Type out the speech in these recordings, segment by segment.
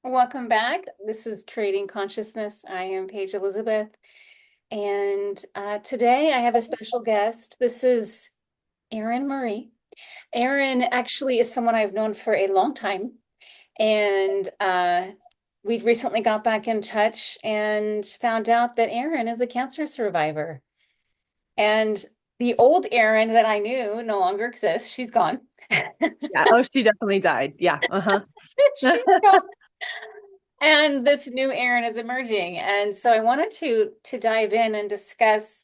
Welcome back. This is Creating Consciousness. I am Paige Elizabeth, and today I have a special guest. This is Erin Marie. Erin actually is someone I've known for a long time, and we've recently got back in touch and found out that Erin is a cancer survivor. And the old Erin that I knew no longer exists. She's gone. Yeah. Oh, she definitely died. Yeah. Uh-huh. She's gone. And this new Erin is emerging. And so I wanted to dive in and discuss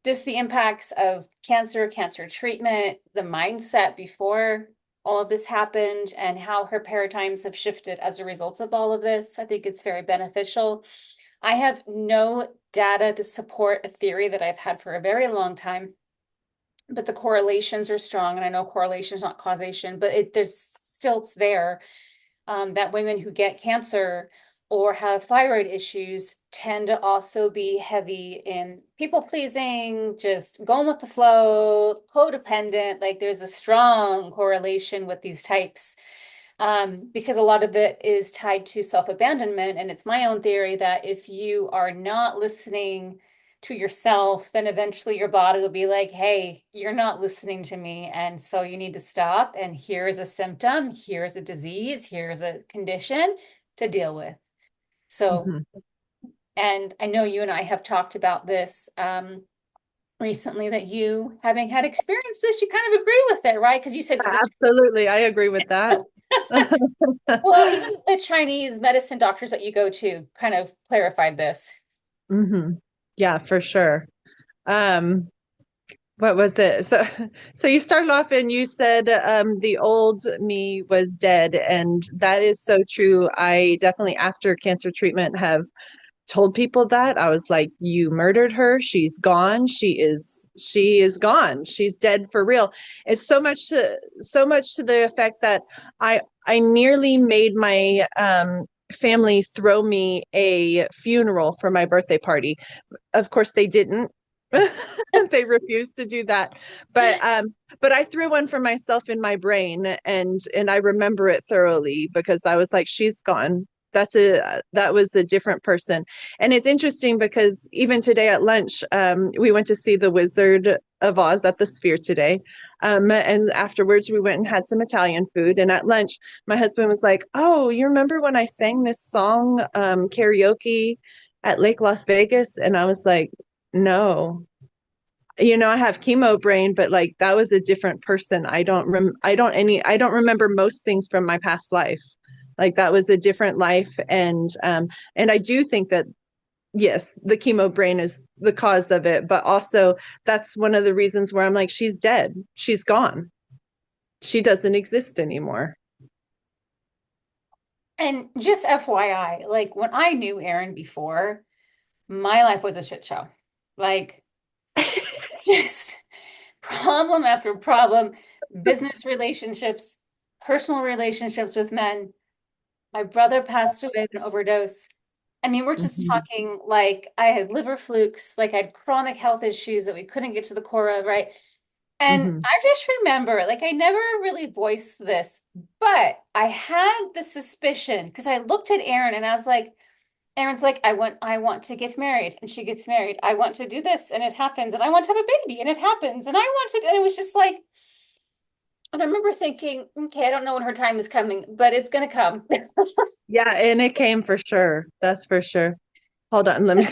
just the impacts of cancer treatment, the mindset before all of this happened, and how her paradigms have shifted as a result of all of this. I think it's very beneficial. I have no data to support a theory that I've had for a very long time, but the correlations are strong. And I know correlation is not causation, but there's still it's there, that women who get cancer or have thyroid issues tend to also be heavy in people pleasing, just going with the flow, codependent. Like there's a strong correlation with these types, because a lot of it is tied to self-abandonment. And it's my own theory that if you are not listening to yourself, then eventually your body will be like, hey, you're not listening to me. And so you need to stop. And here's a symptom, here's a disease, here's a condition to deal with. So, Mhm. and I know you and I have talked about this recently, that you, having had experienced this, you kind of agree with it, right? Because you said, Absolutely. I agree with that. well, even the Chinese medicine doctors that you go to kind of clarified this. hmm Yeah, for sure. Um, what was it? So you started off and you said the old me was dead, and that is so true. I definitely, after cancer treatment, have told people that. I was like, you murdered her. She's gone. She is gone. She's dead for real. It's so much to the effect that I nearly made my family throw me a funeral for my birthday party. Of course they didn't. They refused to do that. But I threw one for myself in my brain, and I remember it thoroughly because I was like, she's gone. That was a different person. And it's interesting because even today at lunch, we went to see The Wizard of Oz at the Sphere today. And afterwards, we went and had some Italian food. And at lunch, my husband was like, "Oh, you remember when I sang this song karaoke at Lake Las Vegas?" And I was like, "No." I have chemo brain, but like that was a different person. I don't remember most things from my past life. Like that was a different life. And I do think that yes, the chemo brain is the cause of it, but also that's one of the reasons where I'm like, she's dead. She's gone. She doesn't exist anymore. And just FYI, like when I knew Erin before, my life was a shit show. Like just problem after problem, business relationships, personal relationships with men. My brother passed away of an overdose. I mean, we're just Mhm. talking like I had liver flukes, like I had chronic health issues that we couldn't get to the core of, right? And Mhm. I just remember, like, I never really voiced this, but I had the suspicion because I looked at Erin and I was like, Erin's like, I want to get married, and she gets married. I want to do this, and it happens, and I want to have a baby, and it happens, and I want to, and it was just like, and I remember thinking, okay, I don't know when her time is coming, but it's gonna come. Yeah, and it came for sure. That's for sure. Hold on, let me.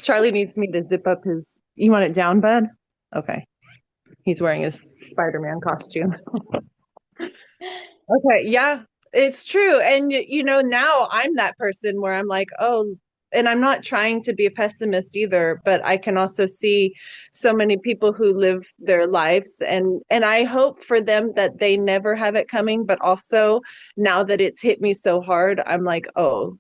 Charlie needs me to zip up his. You want it down, bud? Okay. He's wearing his Spider-Man costume. Okay, yeah, it's true. And now I'm that person where I'm like, oh, and I'm not trying to be a pessimist either, but I can also see so many people who live their lives, and I hope for them that they never have it coming, but also now that it's hit me so hard, I'm like, oh,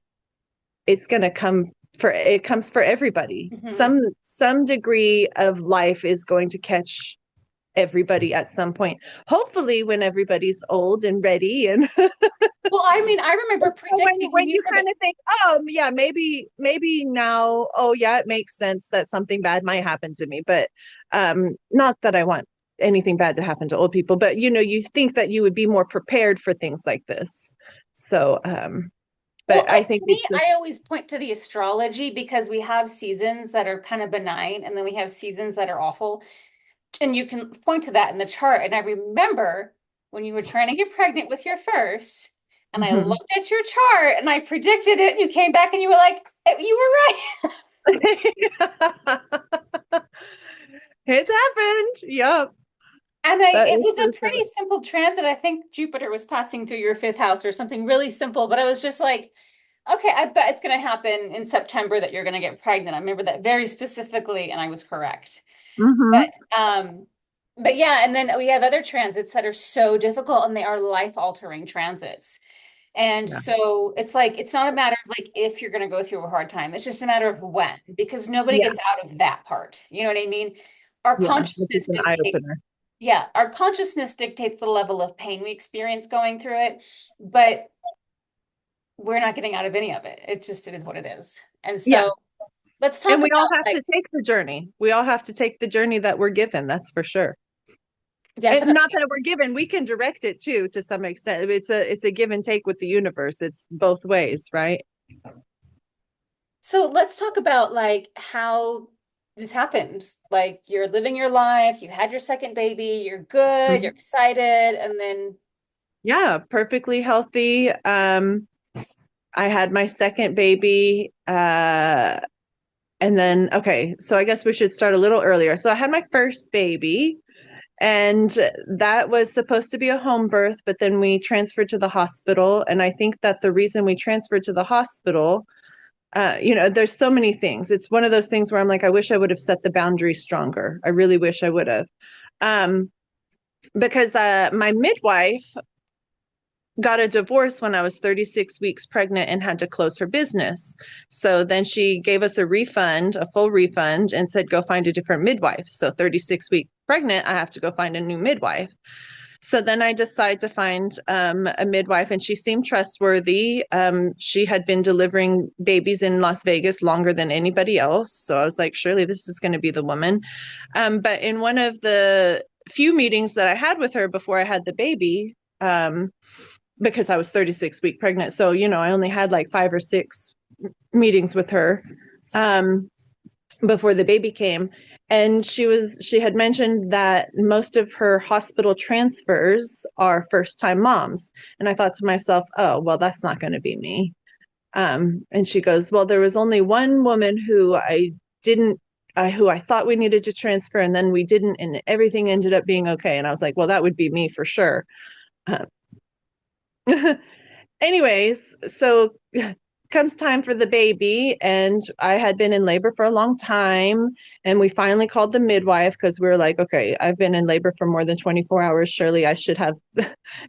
it's going to come for it comes for everybody. Mhm. Some degree of life is going to catch everybody at some point. Hopefully when everybody's old and ready and Well, I mean, I remember when predicting when when you you were kind of think, oh yeah, maybe now, oh yeah, it makes sense that something bad might happen to me. But not that I want anything bad to happen to old people, but you think that you would be more prepared for things like this. So Well, But I to think me, it's just, I always point to the astrology because we have seasons that are kind of benign and then we have seasons that are awful. And you can point to that in the chart. And I remember when you were trying to get pregnant with your first, and I mhm. looked at your chart and I predicted it, and you came back and you were like, You were right. It's happened. Yep. And That it is was so a pretty true. simple transit. I think Jupiter was passing through your fifth house or something really simple, but I was just like, okay, I bet it's going to happen in September that you're going to get pregnant. I remember that very specifically, and I was correct. Hmm. But but yeah, and then we have other transits that are so difficult and they are life-altering transits. And Yeah. so it's like it's not a matter of like if you're going to go through a hard time. It's just a matter of when, because nobody Yeah. gets out of that part. You know what I mean? Our Yeah. This is consciousness an eye dictates, opener. yeah, our consciousness dictates the level of pain we experience going through it, but we're not getting out of any of it. It's just it is what it is. And Yeah. so let's And talk we all about have like to take the journey. We all have to take the journey that we're given. That's for sure. And not definitely. that we're given, we can direct it too, to some extent. It's a give and take with the universe. It's both ways, right? So let's talk about like how this happens. Like you're living your life, you had your second baby, you're good, you're Mhm. excited, and then Yeah, perfectly healthy. I had my second baby, and then okay, so I guess we should start a little earlier. So I had my first baby, and that was supposed to be a home birth, but then we transferred to the hospital. And I think that the reason we transferred to the hospital, there's so many things. It's one of those things where I'm like, I wish I would have set the boundaries stronger. I really wish I would have. Um, because my midwife got a divorce when I was 36 weeks pregnant and had to close her business. So then she gave us a refund, a full refund, and said, go find a different midwife. So 36-week pregnant, I have to go find a new midwife. So then I decided to find a midwife, and she seemed trustworthy. She had been delivering babies in Las Vegas longer than anybody else. So I was like, surely this is going to be the woman. But in one of the few meetings that I had with her before I had the baby, because I was 36-week pregnant. So, I only had like 5 or 6 meetings with her before the baby came. And she had mentioned that most of her hospital transfers are first time moms. And I thought to myself, oh, well, that's not going to be me. And she goes, well, there was only one woman who I didn't, who I thought we needed to transfer, and then we didn't, and everything ended up being okay. And I was like, well, that would be me for sure. Uh, Anyways, so comes time for the baby, and I had been in labor for a long time, and we finally called the midwife because we were like, okay, I've been in labor for more than 24 hours. Surely I should have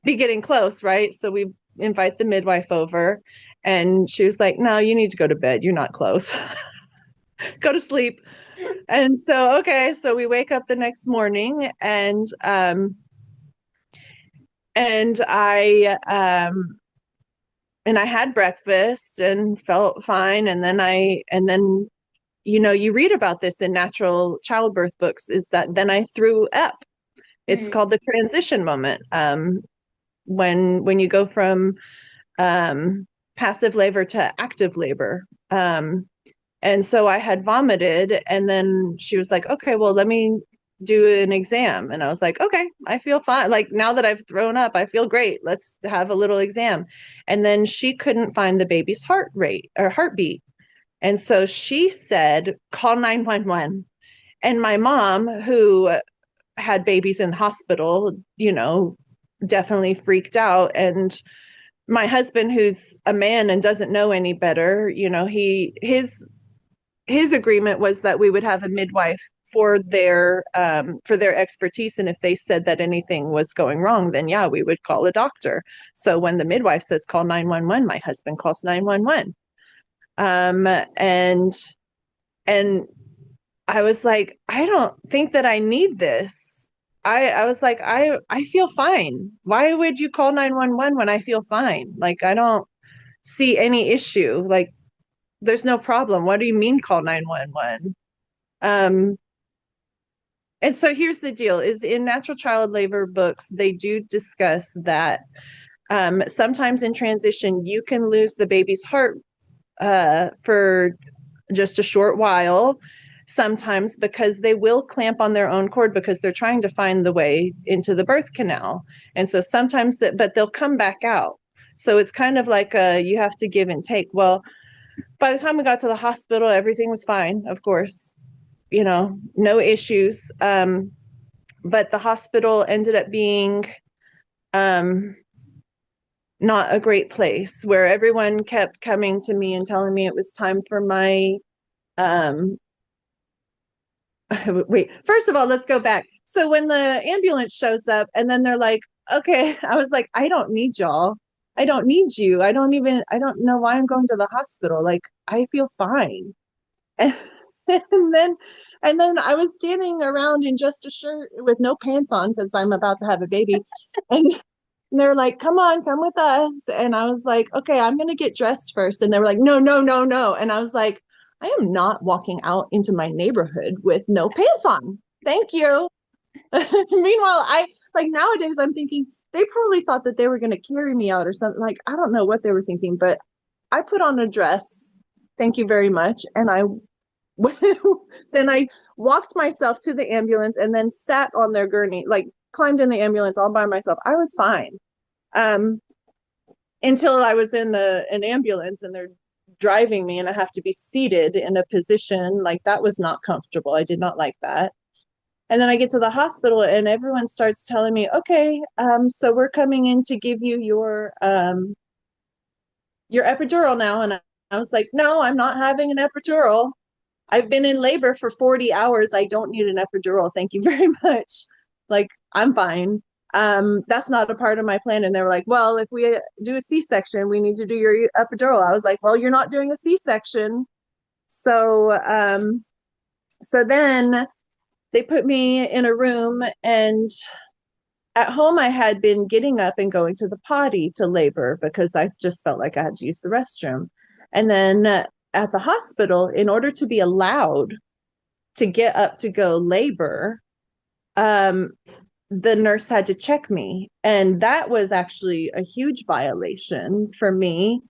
be getting close, right? So we invite the midwife over, and she was like, no, you need to go to bed. You're not close. Go to sleep. And so, okay, so we wake up the next morning, and I had breakfast and felt fine. And then you read about this in natural childbirth books, is that then I threw up. It's hmm, called the transition moment. When you go from passive labor to active labor. And so I had vomited, and then she was like, okay, well, let me do an exam. And I was like, okay, I feel fine. Like now that I've thrown up, I feel great. Let's have a little exam. And then she couldn't find the baby's heart rate or heartbeat. And so she said, call 911. And my mom, who had babies in the hospital, definitely freaked out. And my husband, who's a man and doesn't know any better, his agreement was that we would have a midwife for their expertise, and if they said that anything was going wrong, then yeah, we would call a doctor. So when the midwife says call 911, my husband calls 911. um and and I was like, I don't think that I need this. I was like, I feel fine. Why would you call 911 when I feel fine? Like, I don't see any issue. Like, there's no problem. What do you mean call 911? Um, and so here's the deal is in natural child labor books, they do discuss that Sometimes in transition, you can lose the baby's heart for just a short while, sometimes because they will clamp on their own cord because they're trying to find the way into the birth canal. And so sometimes, but they'll come back out. So it's kind of like you have to give and take. Well, by the time we got to the hospital, everything was fine, of course, no issues. But the hospital ended up being um, not a great place where everyone kept coming to me and telling me it was time for my um, wait, first of all, let's go back. So when the ambulance shows up and then they're like, okay, I was like, I don't need y'all. I don't need you. I don't know why I'm going to the hospital. Like, I feel fine. And, and then, and then I was standing around in just a shirt with no pants on because I'm about to have a baby. And they're like, come on, come with us. And I was like, okay, I'm going to get dressed first. And they were like, no, no, no, no. And I was like, I am not walking out into my neighborhood with no pants on. Thank you. Meanwhile, I like nowadays I'm thinking they probably thought that they were going to carry me out or something. Like, I don't know what they were thinking, but I put on a dress. Thank you very much. And I then I walked myself to the ambulance and then sat on their gurney, like climbed in the ambulance all by myself. I was fine. Um, until I was in an ambulance and they're driving me and I have to be seated in a position like that was not comfortable. I did not like that. And then I get to the hospital and everyone starts telling me, okay, so we're coming in to give you your epidural now. And I was like, no, I'm not having an epidural. I've been in labor for 40 hours. I don't need an epidural. Thank you very much. Like, I'm fine. That's not a part of my plan. And they were like, well, if we do a C-section, we need to do your epidural. I was like, well, you're not doing a C-section. So, so then they put me in a room and at home I had been getting up and going to the potty to labor because I just felt like I had to use the restroom. And then at the hospital, in order to be allowed to get up to go labor, um, the nurse had to check me. And that was actually a huge violation for me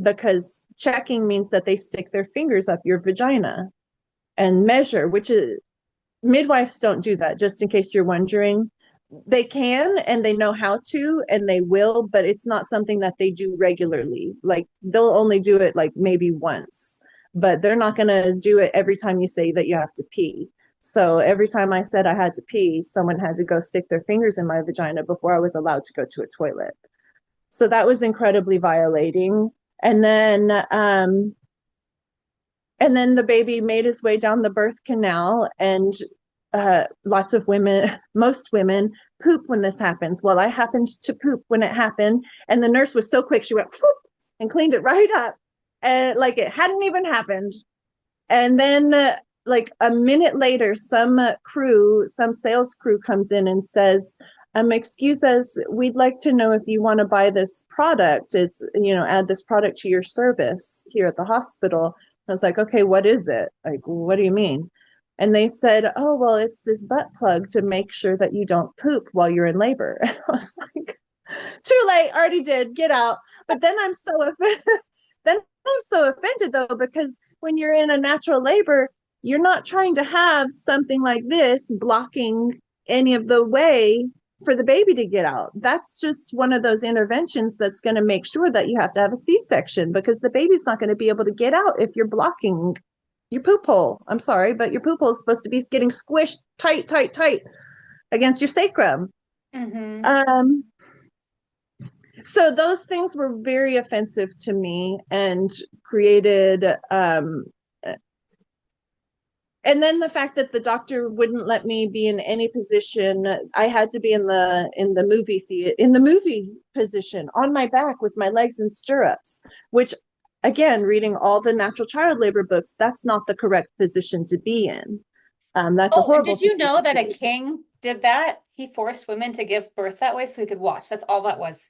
because checking means that they stick their fingers up your vagina and measure, which is midwives don't do that, just in case you're wondering. They can and they know how to and they will, but it's not something that they do regularly. Like they'll only do it like maybe once, but they're not going to do it every time you say that you have to pee. So every time I said I had to pee, someone had to go stick their fingers in my vagina before I was allowed to go to a toilet. So that was incredibly violating. And then the baby made his way down the birth canal and lots of women, most women poop when this happens. Well, I happened to poop when it happened. And the nurse was so quick, she went whoop, and cleaned it right up. And like it hadn't even happened. And then like a minute later, some sales crew comes in and says, excuse us, we'd like to know if you want to buy this product. It's, add this product to your service here at the hospital. I was like, okay, what is it? Like, what do you mean? And they said, oh, well, it's this butt plug to make sure that you don't poop while you're in labor. I was like, too late, already did, get out. But then I'm so offended. Then I'm so offended though, because when you're in a natural labor, you're not trying to have something like this blocking any of the way for the baby to get out. That's just one of those interventions that's going to make sure that you have to have a C-section because the baby's not going to be able to get out if you're blocking your poop hole. I'm sorry, but your poop hole is supposed to be getting squished tight, tight, tight against your sacrum. Mm-hmm. So those things were very offensive to me and created and then the fact that the doctor wouldn't let me be in any position. I had to be in the movie theater, in the movie position on my back with my legs in stirrups, which again, reading all the natural child labor books, that's not the correct position to be in. That's a Oh, and horrible did you know position that to a be. king did that? He forced women to give birth that way so he could watch. That's all that was.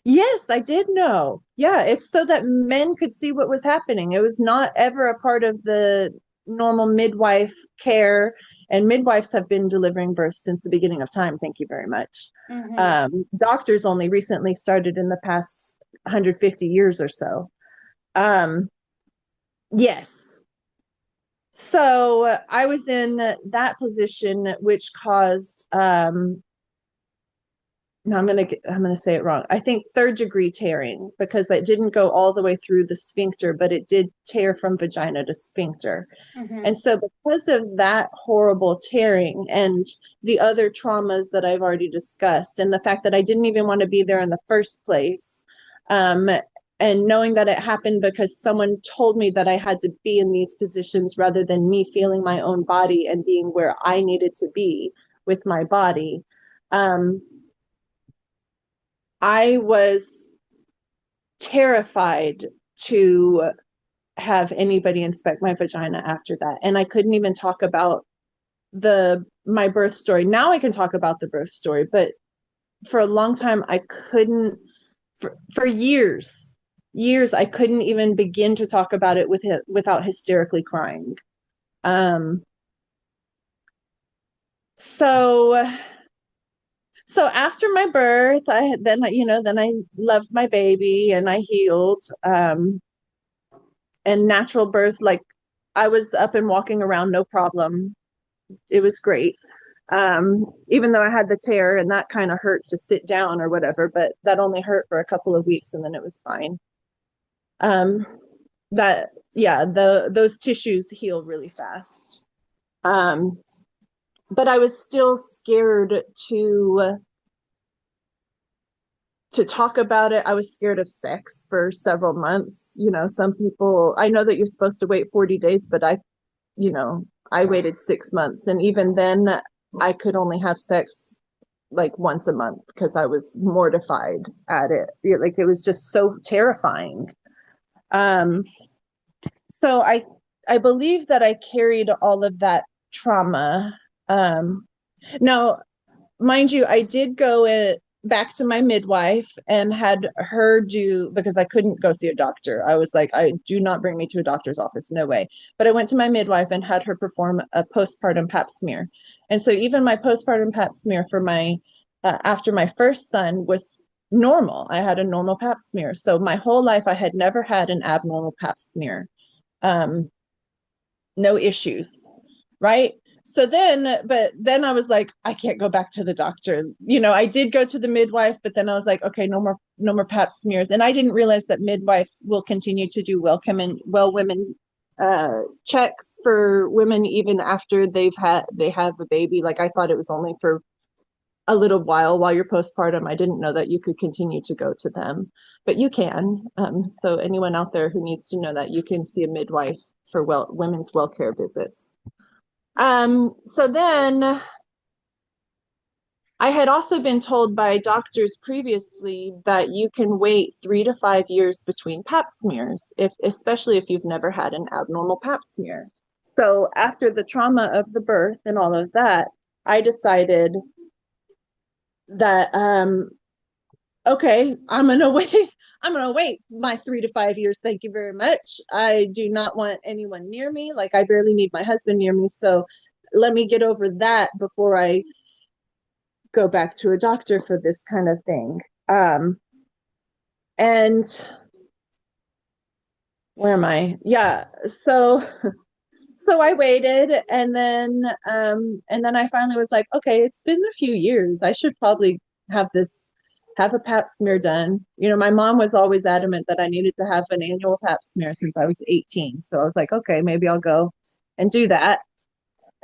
Yes, I did know. Yeah, it's so that men could see what was happening. It was not ever a part of normal midwife care, and midwives have been delivering births since the beginning of time. Thank you very much. Mm-hmm. Doctors only recently started in the past 150 years or so. Um, yes. So I was in that position, which caused no, I'm gonna say it wrong. I think third degree tearing, because it didn't go all the way through the sphincter, but it did tear from vagina to sphincter. Mm-hmm. And so because of that horrible tearing and the other traumas that I've already discussed, and the fact that I didn't even want to be there in the first place, um, and knowing that it happened because someone told me that I had to be in these positions rather than me feeling my own body and being where I needed to be with my body. Um, I was terrified to have anybody inspect my vagina after that. And I couldn't even talk about the my birth story. Now I can talk about the birth story, but for a long time I couldn't, for years I couldn't even begin to talk about it without hysterically crying. Um so so after my birth, then I loved my baby and I healed. And natural birth, like I was up and walking around, no problem. It was great. Even though I had the tear and that kind of hurt to sit down or whatever, but that only hurt for a couple of weeks and then it was fine. Um, that yeah, those tissues heal really fast. Um, but I was still scared to talk about it. I was scared of sex for several months. You know, some people, I know that you're supposed to wait 40 days, but you know, I waited 6 months. And even then, I could only have sex like once a month because I was mortified at it. Like it was just so terrifying. Um, so I believe that I carried all of that trauma. Um, Now, mind you, I did go back to my midwife and had her do, because I couldn't go see a doctor. I was like, I do not bring me to a doctor's office, no way. But I went to my midwife and had her perform a postpartum pap smear. And so even my postpartum pap smear for my after my first son was normal. I had a normal pap smear. So my whole life I had never had an abnormal pap smear. Um, no issues, right? But then I was like, I can't go back to the doctor. You know, I did go to the midwife, but then I was like, okay, no more pap smears. And I didn't realize that midwives will continue to do well women checks for women even after they have a baby. Like I thought it was only for a little while you're postpartum. I didn't know that you could continue to go to them, but you can. So anyone out there who needs to know that, you can see a midwife for women's well care visits. So then I had also been told by doctors previously that you can wait 3 to 5 years between pap smears, especially if you've never had an abnormal pap smear. So after the trauma of the birth and all of that, I decided that okay, I'm gonna wait. I'm gonna wait my 3 to 5 years. Thank you very much. I do not want anyone near me. Like I barely need my husband near me. So let me get over that before I go back to a doctor for this kind of thing. And where am I? Yeah. So I waited and then I finally was like, okay, it's been a few years. I should probably have have a pap smear done. You know, my mom was always adamant that I needed to have an annual pap smear since I was 18. So I was like, okay, maybe I'll go and do that.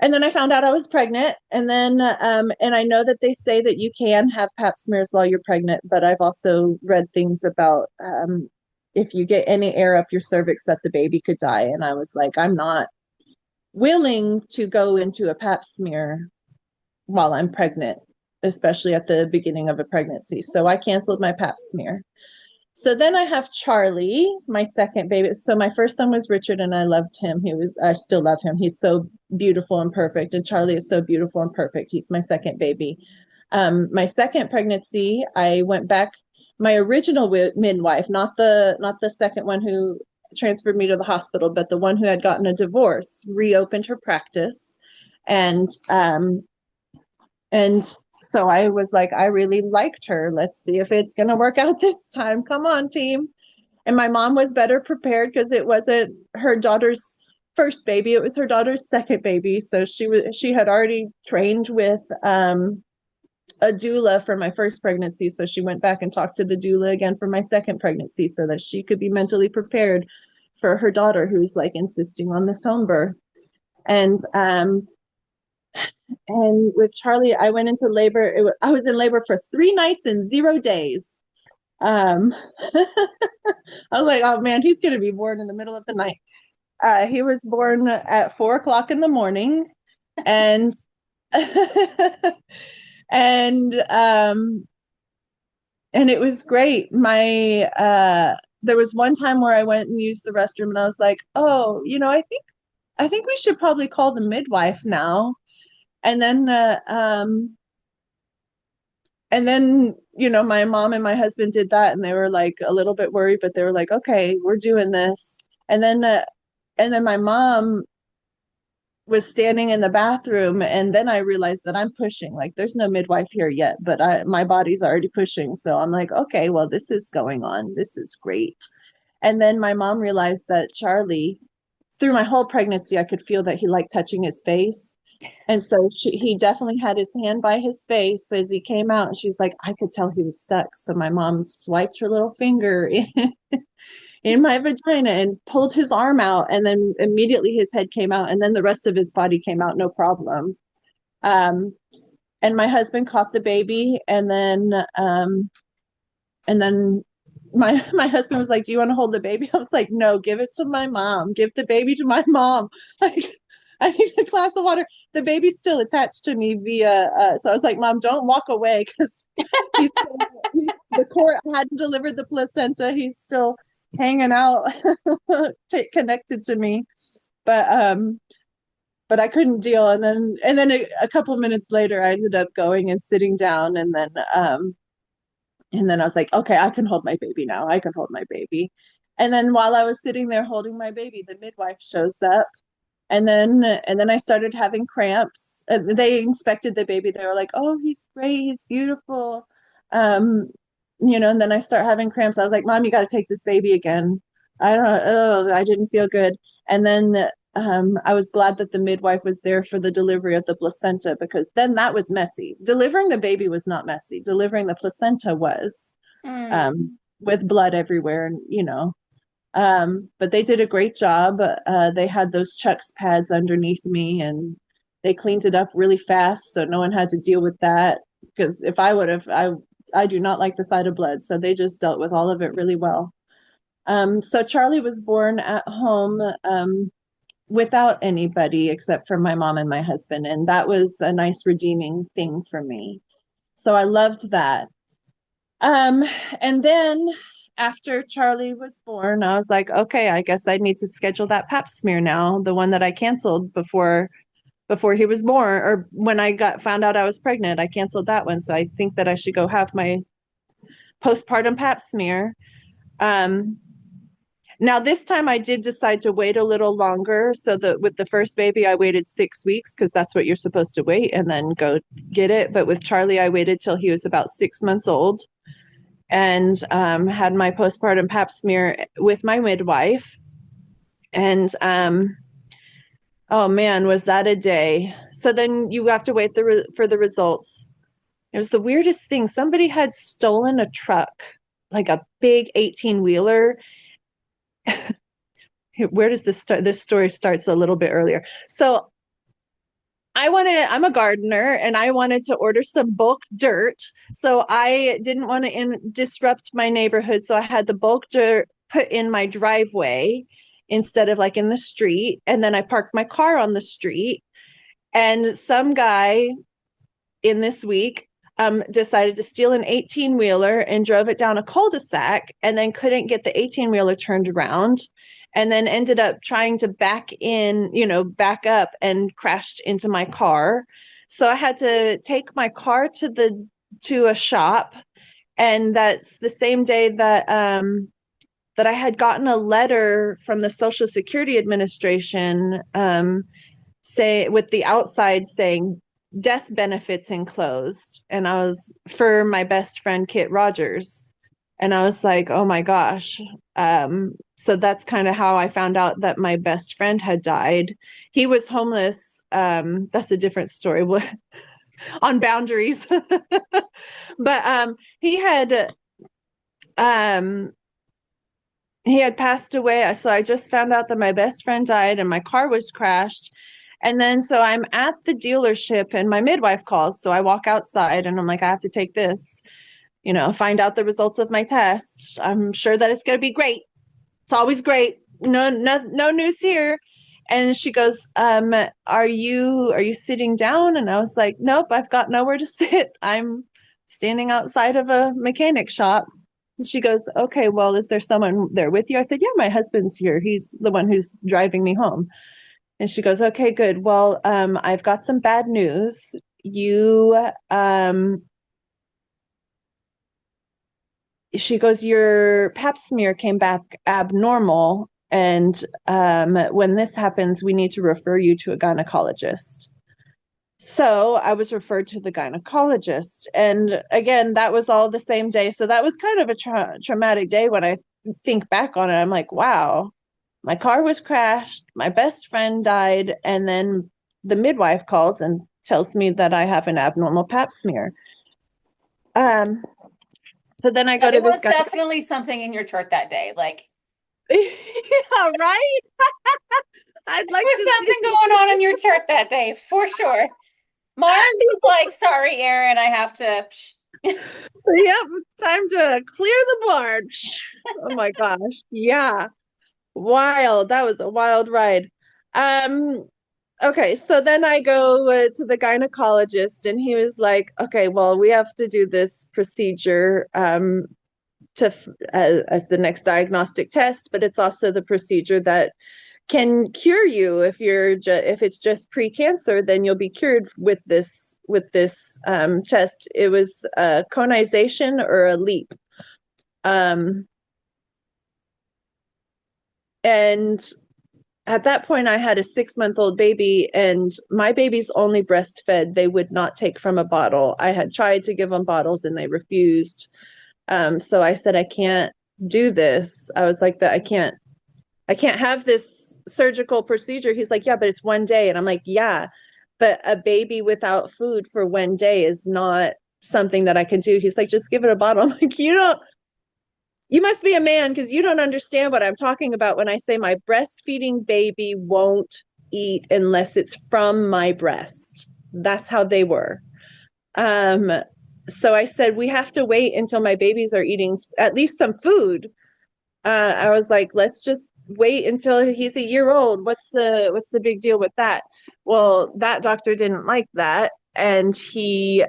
And then I found out I was pregnant. And I know that they say that you can have pap smears while you're pregnant, but I've also read things about if you get any air up your cervix that the baby could die. And I was like, I'm not willing to go into a pap smear while I'm pregnant, especially at the beginning of a pregnancy. So I canceled my pap smear. So then I have Charlie, my second baby. So my first son was Richard and I loved him. I still love him. He's so beautiful and perfect. And Charlie is so beautiful and perfect. He's my second baby. My second pregnancy, I went back, my original midwife, not the second one who transferred me to the hospital, but the one who had gotten a divorce reopened her practice. And so I was like, I really liked her. Let's see if it's going to work out this time. Come on, team. And my mom was better prepared because it wasn't her daughter's first baby, it was her daughter's second baby. So she had already trained with a doula for my first pregnancy. So she went back and talked to the doula again for my second pregnancy so that she could be mentally prepared for her daughter who's like insisting on this home birth. And with Charlie, I went into labor. I was in labor for 3 nights and 0 days. Um, I was like, oh man, he's going to be born in the middle of the night. He was born at 4 o'clock in the morning, and and and it was great. There was one time where I went and used the restroom, and I was like, oh, I think we should probably call the midwife now. And then my mom and my husband did that, and they were like a little bit worried, but they were like, okay, we're doing this. And then my mom was standing in the bathroom, and then I realized that I'm pushing. Like, there's no midwife here yet, but my body's already pushing. So I'm like, okay, well, this is going on. This is great. And then my mom realized that Charlie, through my whole pregnancy, I could feel that he liked touching his face. And so he definitely had his hand by his face as he came out. And she was like, I could tell he was stuck. So my mom swiped her little finger in my vagina and pulled his arm out. And then immediately his head came out. And then the rest of his body came out, no problem. Um, and my husband caught the baby. And then my husband was like, do you want to hold the baby? I was like, no, give it to my mom. Give the baby to my mom. Like, I need a glass of water. The baby's still attached to me via, so I was like, Mom, don't walk away because the court hadn't delivered the placenta. He's still hanging out connected to me. But I couldn't deal. And then a couple minutes later, I ended up going and sitting down, and then I was like, okay, I can hold my baby now. I can hold my baby. And then while I was sitting there holding my baby, the midwife shows up. And then I started having cramps. They inspected the baby. They were like, "Oh, he's great. He's beautiful." Um, and then I start having cramps. I was like, "Mom, you got to take this baby again." I don't know. Oh, I didn't feel good. And then I was glad that the midwife was there for the delivery of the placenta because then that was messy. Delivering the baby was not messy. Delivering the placenta was, with blood everywhere, but they did a great job. They had those Chucks pads underneath me, and they cleaned it up really fast, so no one had to deal with that. Because if I would have, I do not like the sight of blood, so they just dealt with all of it really well. So Charlie was born at home without anybody except for my mom and my husband, and that was a nice redeeming thing for me. So I loved that. Um, and then after Charlie was born, I was like, okay, I guess I need to schedule that pap smear now, the one that I canceled before he was born, or when I found out I was pregnant, I canceled that one. So I think that I should go have my postpartum pap smear. Um, Now this time I did decide to wait a little longer. So that with the first baby, I waited 6 weeks because that's what you're supposed to wait and then go get it. But with Charlie, I waited till he was about 6 months old and had my postpartum pap smear with my midwife. And oh man, was that a day. So then you have to wait for the results. It was the weirdest thing. Somebody had stolen a truck, like a big 18-wheeler. Where does this start? This story starts a little bit earlier. So I'm a gardener and I wanted to order some bulk dirt. So I didn't want to disrupt my neighborhood. So I had the bulk dirt put in my driveway instead of like in the street. And then I parked my car on the street. And some guy in this week decided to steal an 18-wheeler and drove it down a cul-de-sac and then couldn't get the 18-wheeler turned around and then ended up trying to back up and crashed into my car. So I had to take my car to a shop, and that's the same day that that I had gotten a letter from the Social Security Administration, say with the outside saying death benefits enclosed, and I was for my best friend Kit Rogers, and I was like, oh my gosh. So that's kind of how I found out that my best friend had died. He was homeless. That's a different story on boundaries. But um he had passed away. So I just found out that my best friend died and my car was crashed. And then so I'm at the dealership and my midwife calls. So I walk outside and I'm like, I have to take this, find out the results of my test. I'm sure that it's going to be great. It's always great. No news here. And she goes, are you sitting down? And I was like, nope, I've got nowhere to sit. I'm standing outside of a mechanic shop. And she goes, okay, well, is there someone there with you? I said, yeah, my husband's here. He's the one who's driving me home. And she goes, okay, good. Well, I've got some bad news. She goes, your pap smear came back abnormal. And when this happens, we need to refer you to a gynecologist. So I was referred to the gynecologist. And again, that was all the same day. So that was kind of a traumatic day when I think back on it. I'm like, wow, my car was crashed, my best friend died, and then the midwife calls and tells me that I have an abnormal pap smear. Um, so then I Yeah, go there to this was guy. definitely something in your chart that day. Like Yeah, right? I'd there like was to something going on in your chart that day for sure. Mars was like, sorry, Erin, I have to. yep, time to clear the barge. Oh my gosh. Yeah. Wild. That was a wild ride. Um, okay, so then I go to the gynecologist and he was like, "Okay, well, we have to do this procedure to as the next diagnostic test, but it's also the procedure that can cure you if it's just pre-cancer, then you'll be cured with this test." It was a conization or a leap. Um, and at that point, I had a 6-month-old baby, and my baby's only breastfed. They would not take from a bottle. I had tried to give them bottles and they refused. So I said, I can't do this. I was like, that I can't have this surgical procedure. He's like, yeah, but it's 1 day. And I'm like, yeah, but a baby without food for 1 day is not something that I can do. He's like, just give it a bottle. I'm like, you must be a man because you don't understand what I'm talking about when I say my breastfeeding baby won't eat unless it's from my breast. That's how they were. Um, so I said, we have to wait until my babies are eating at least some food. I was like, let's just wait until he's a year old. What's the big deal with that? Well, that doctor didn't like that, and he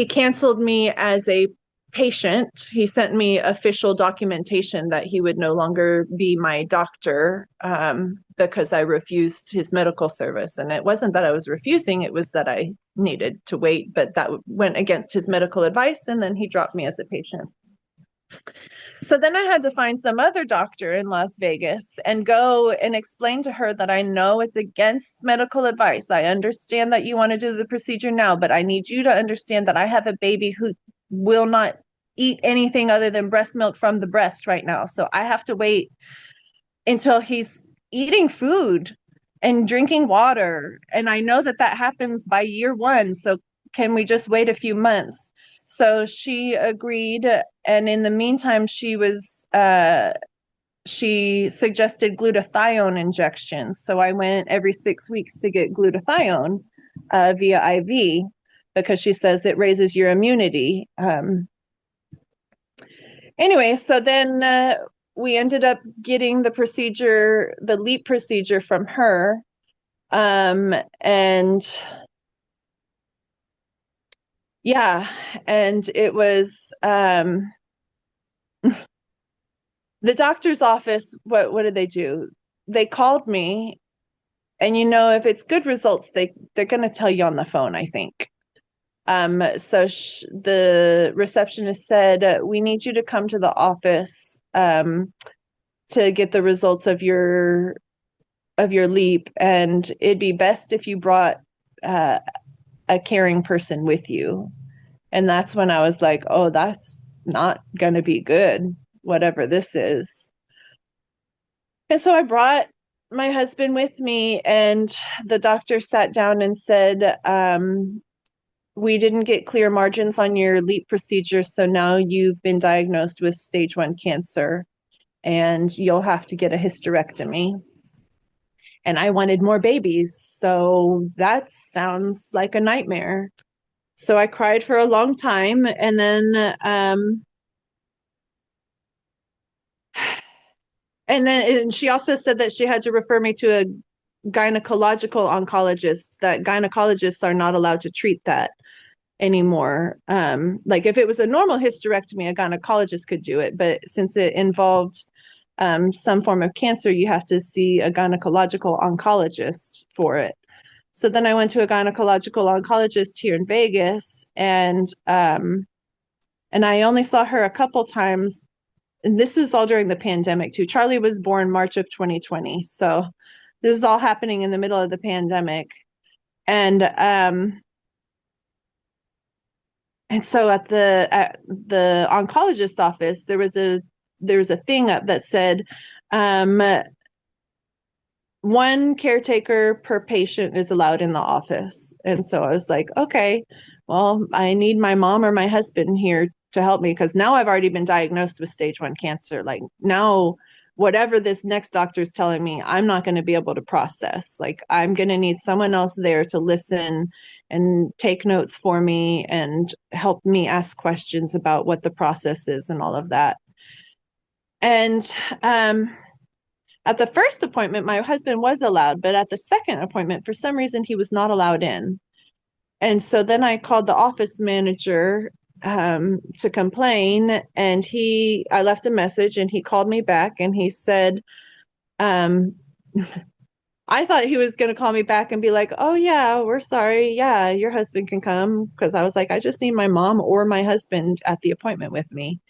canceled me as a patient. He sent me official documentation that he would no longer be my doctor because I refused his medical service. And it wasn't that I was refusing, it was that I needed to wait, but that went against his medical advice. And then he dropped me as a patient. So then I had to find some other doctor in Las Vegas and go and explain to her that I know it's against medical advice. I understand that you want to do the procedure now, but I need you to understand that I have a baby who will not eat anything other than breast milk from the breast right now. So I have to wait until he's eating food and drinking water. And I know that that happens by year 1. So can we just wait a few months? So she agreed, and in the meantime, she suggested glutathione injections. So I went every 6 weeks to get glutathione via IV because she says it raises your immunity. Anyway, so then we ended up getting the LEAP procedure from her. And yeah, and it was the doctor's office. What did they do? They called me, and if it's good results, they're going to tell you on the phone, I think. The receptionist said, we need you to come to the office to get the results of your leap, and it'd be best if you brought uh, a caring person with you. And that's when I was like, oh, that's not going to be good, whatever this is. And so I brought my husband with me, and the doctor sat down and said, we didn't get clear margins on your LEAP procedure, so now you've been diagnosed with stage 1 cancer, and you'll have to get a hysterectomy. And I wanted more babies, so that sounds like a nightmare. So I cried for a long time, and then she also said that she had to refer me to a gynecological oncologist, that gynecologists are not allowed to treat that anymore. Like if it was a normal hysterectomy, a gynecologist could do it, but since it involved some form of cancer, you have to see a gynecological oncologist for it. So then I went to a gynecological oncologist here in Vegas, and I only saw her a couple times. And this is all during the pandemic too. Charlie was born March of 2020, so this is all happening in the middle of the pandemic. And so at the oncologist's office, there was a thing up that said um, one caretaker per patient is allowed in the office. And so I was like, okay, well, I need my mom or my husband here to help me because now I've already been diagnosed with stage 1 cancer. Like now, whatever this next doctor is telling me, I'm not going to be able to process. Like I'm going to need someone else there to listen and take notes for me and help me ask questions about what the process is and all of that. And at the first appointment, my husband was allowed, but at the second appointment, for some reason, he was not allowed in. And so then I called the office manager to complain, and I left a message, and he called me back, and he said, um, I thought he was going to call me back and be like, oh, yeah, we're sorry. Yeah, your husband can come. Because I was like, I just need my mom or my husband at the appointment with me.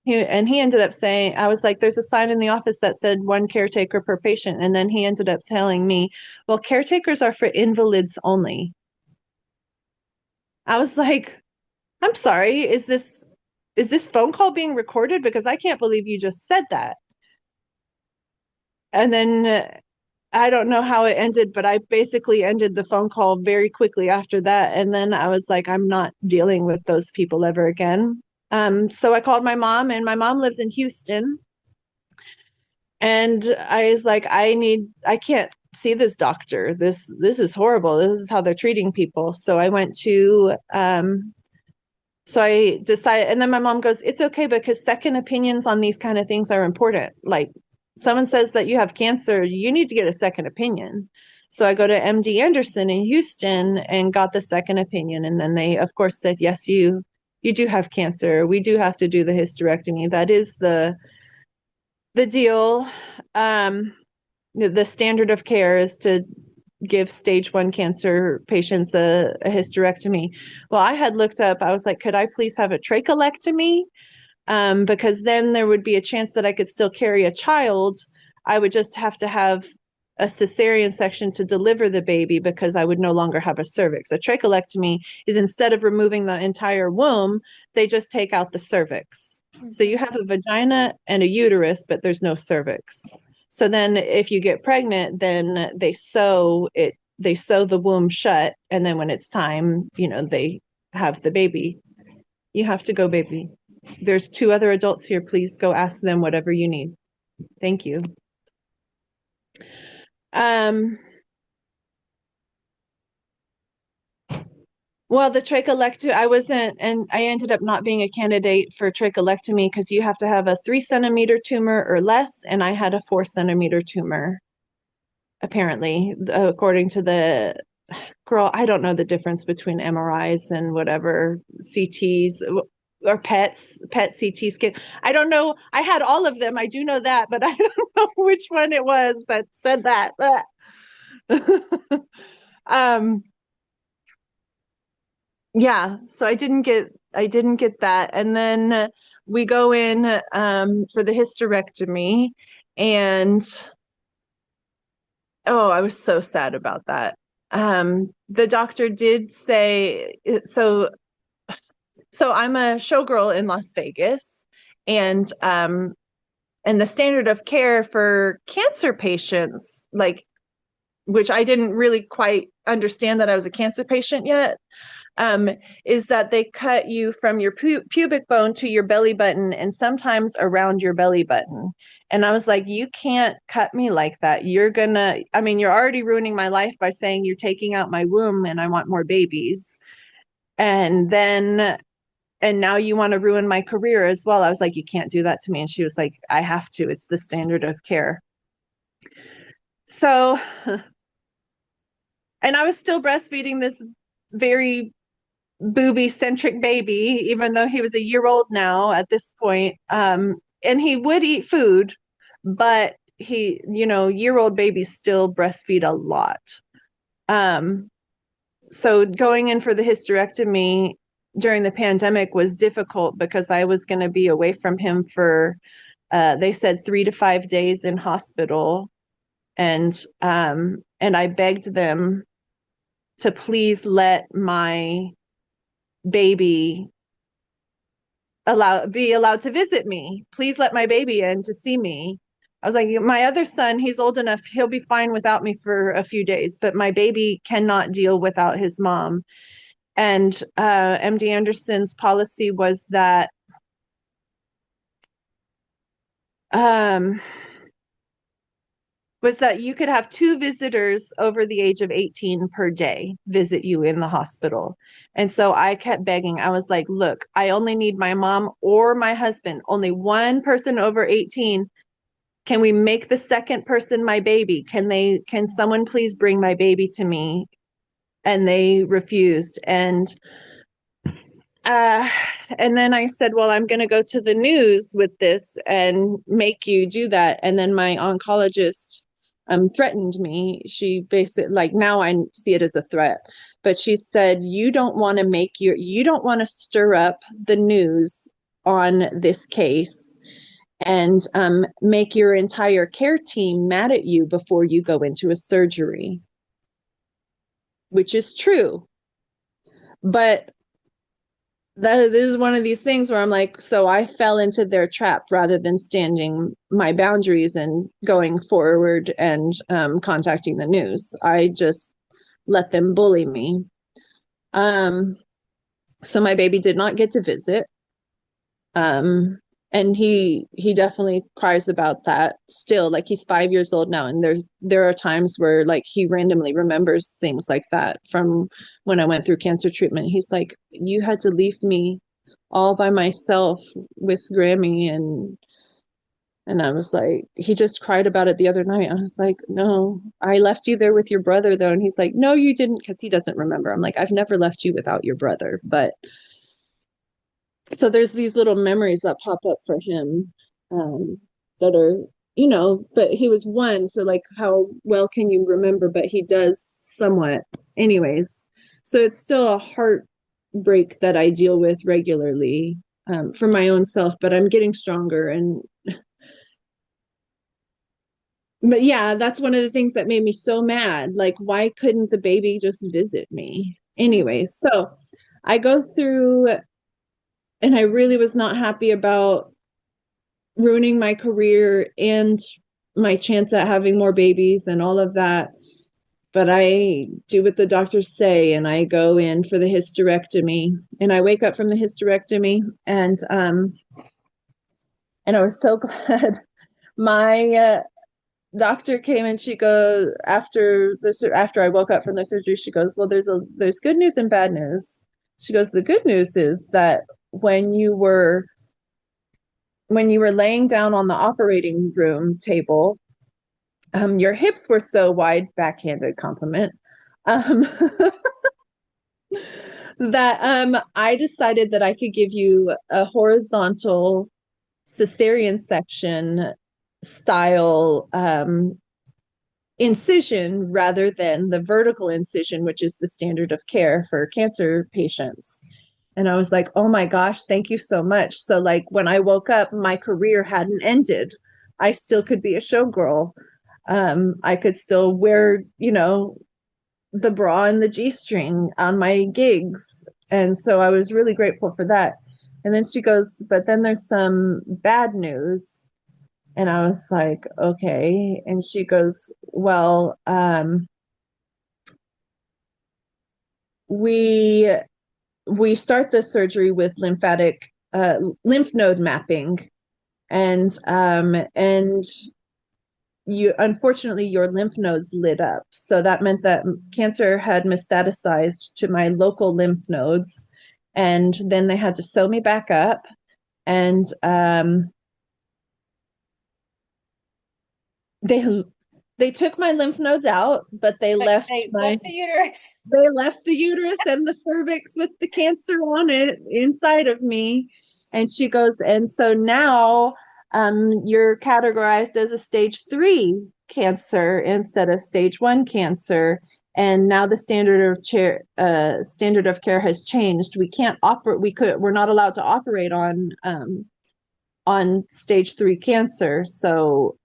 He ended up saying, I was like, there's a sign in the office that said one caretaker per patient. And then he ended up telling me, well, caretakers are for invalids only. I was like, I'm sorry, is this phone call being recorded? Because I can't believe you just said that. And then I don't know how it ended, but I basically ended the phone call very quickly after that. And then I was like, I'm not dealing with those people ever again. So I called my mom, and my mom lives in Houston. And I was like, I can't see this doctor. This is horrible. This is how they're treating people. So I went to, so I decided, and then my mom goes, it's okay because second opinions on these kind of things are important. Like someone says that you have cancer, you need to get a second opinion. So I go to MD Anderson in Houston and got the second opinion. And then they, of course, said, yes, you do have cancer. We do have to do the hysterectomy. That is the deal. The standard of care is to give stage 1 cancer patients a hysterectomy. Well, I had looked up, I was like, could I please have a trachelectomy? Because then there would be a chance that I could still carry a child. I would just have to have a cesarean section to deliver the baby because I would no longer have a cervix. A trachelectomy is instead of removing the entire womb, they just take out the cervix. So you have a vagina and a uterus, but there's no cervix. So then if you get pregnant, then they sew the womb shut. And then when it's time, they have the baby. You have to go, baby. There's 2 other adults here. Please go ask them whatever you need. Thank you. Well, the trachelectomy, I ended up not being a candidate for trachelectomy because you have to have a 3-centimeter tumor or less, and I had a 4-centimeter tumor, apparently, according to the girl. I don't know the difference between MRIs and whatever CTs or PET CT scan. I don't know. I had all of them. I do know that, but I don't know which one it was that said that. um, yeah, so I didn't get that. And then we go in for the hysterectomy, and oh, I was so sad about that. The doctor did say so I'm a showgirl in Las Vegas, and the standard of care for cancer patients, like, which I didn't really quite understand that I was a cancer patient yet, um, is that they cut you from your pubic bone to your belly button and sometimes around your belly button. And I was like, you can't cut me like that. I mean, you're already ruining my life by saying you're taking out my womb and I want more babies. And then, and now you want to ruin my career as well. I was like, you can't do that to me. And she was like, I have to. It's the standard of care. So, and I was still breastfeeding this very booby centric baby, even though he was a year old now at this point. And he would eat food, but year old babies still breastfeed a lot. Um, so going in for the hysterectomy during the pandemic was difficult because I was going to be away from him for, they said 3 to 5 days in hospital. And I begged them to please let my baby be allowed to visit me. Please let my baby in to see me. I was like, my other son, he's old enough, he'll be fine without me for a few days, but my baby cannot deal without his mom. And MD Anderson's policy um, was that you could have 2 visitors over the age of 18 per day visit you in the hospital. And so I kept begging. I was like, look, I only need my mom or my husband, only one person over 18. Can we make the second person my baby? Can someone please bring my baby to me? And they refused. Uh, and then I said, well, I'm going to go to the news with this and make you do that. And then my oncologist threatened me. She basically, like, now I see it as a threat, but she said, you don't want to stir up the news on this case and make your entire care team mad at you before you go into a surgery, which is true. But this is one of these things where I'm like, so I fell into their trap rather than standing my boundaries and going forward and contacting the news. I just let them bully me. Um, so my baby did not get to visit. Um, and he definitely cries about that still. Like, he's 5 years old now, and there are times where, like, he randomly remembers things like that from when I went through cancer treatment. He's like, you had to leave me all by myself with Grammy, and I was like, he just cried about it the other night. I was like, no, I left you there with your brother though. And he's like, no, you didn't, because he doesn't remember. I'm like, I've never left you without your brother. But so there's these little memories that pop up for him, that are, but he was one, so like, how well can you remember? But he does somewhat. Anyways, so it's still a heartbreak that I deal with regularly, for my own self, but I'm getting stronger. But yeah, that's one of the things that made me so mad. Like, why couldn't the baby just visit me? Anyways, so I go through, and I really was not happy about ruining my career and my chance at having more babies and all of that. But I do what the doctors say, and I go in for the hysterectomy. And I wake up from the hysterectomy, and I was so glad. My doctor came, and she goes, after I woke up from the surgery, she goes, well, there's good news and bad news. She goes, the good news is that when you were laying down on the operating room table, your hips were so wide, backhanded compliment, um, that I decided that I could give you a horizontal cesarean section style incision rather than the vertical incision, which is the standard of care for cancer patients. And I was like, oh my gosh, thank you so much. So, like, when I woke up, my career hadn't ended. I still could be a showgirl. I could still wear, the bra and the G string on my gigs. And so I was really grateful for that. And then she goes, but then there's some bad news. And I was like, okay. And she goes, well, we we start the surgery with lymph node mapping, and you unfortunately your lymph nodes lit up. So that meant that cancer had metastatized to my local lymph nodes, and then they had to sew me back up, and they they took my lymph nodes out, but they But left they my left the uterus. they left the uterus and the cervix with the cancer on it inside of me. And she goes, and so now you're categorized as a stage 3 cancer instead of stage 1 cancer. And now the standard of care has changed. We can't operate. We're not allowed to operate on stage 3 cancer. So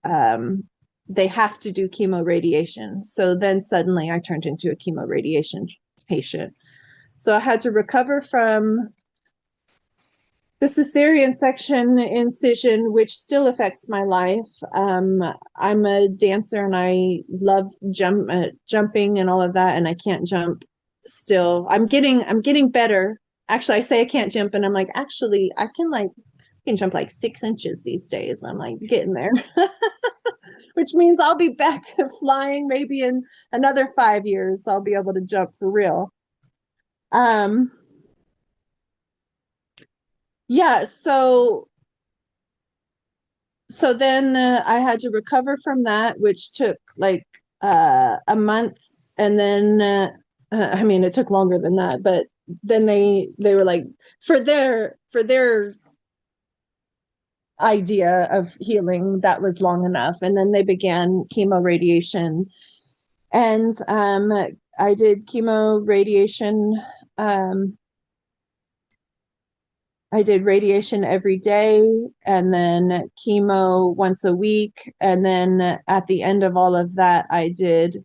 they have to do chemoradiation. So then suddenly I turned into a chemoradiation patient. So I had to recover from the cesarean section incision, which still affects my life. I'm a dancer and I love jumping and all of that, and I can't jump still. I'm getting better. Actually, I say I can't jump, and I'm like, actually, I can jump like 6 inches these days. I'm like getting there, which means I'll be back flying maybe in another 5 years. I'll be able to jump for real. Um, yeah, so then I had to recover from that, which took like a month, and then I mean it took longer than that, but then they were like for their idea of healing that was long enough, and then they began chemo radiation, and I did chemo radiation. Um, I did radiation every day and then chemo once a week. And then at the end of all of that, I did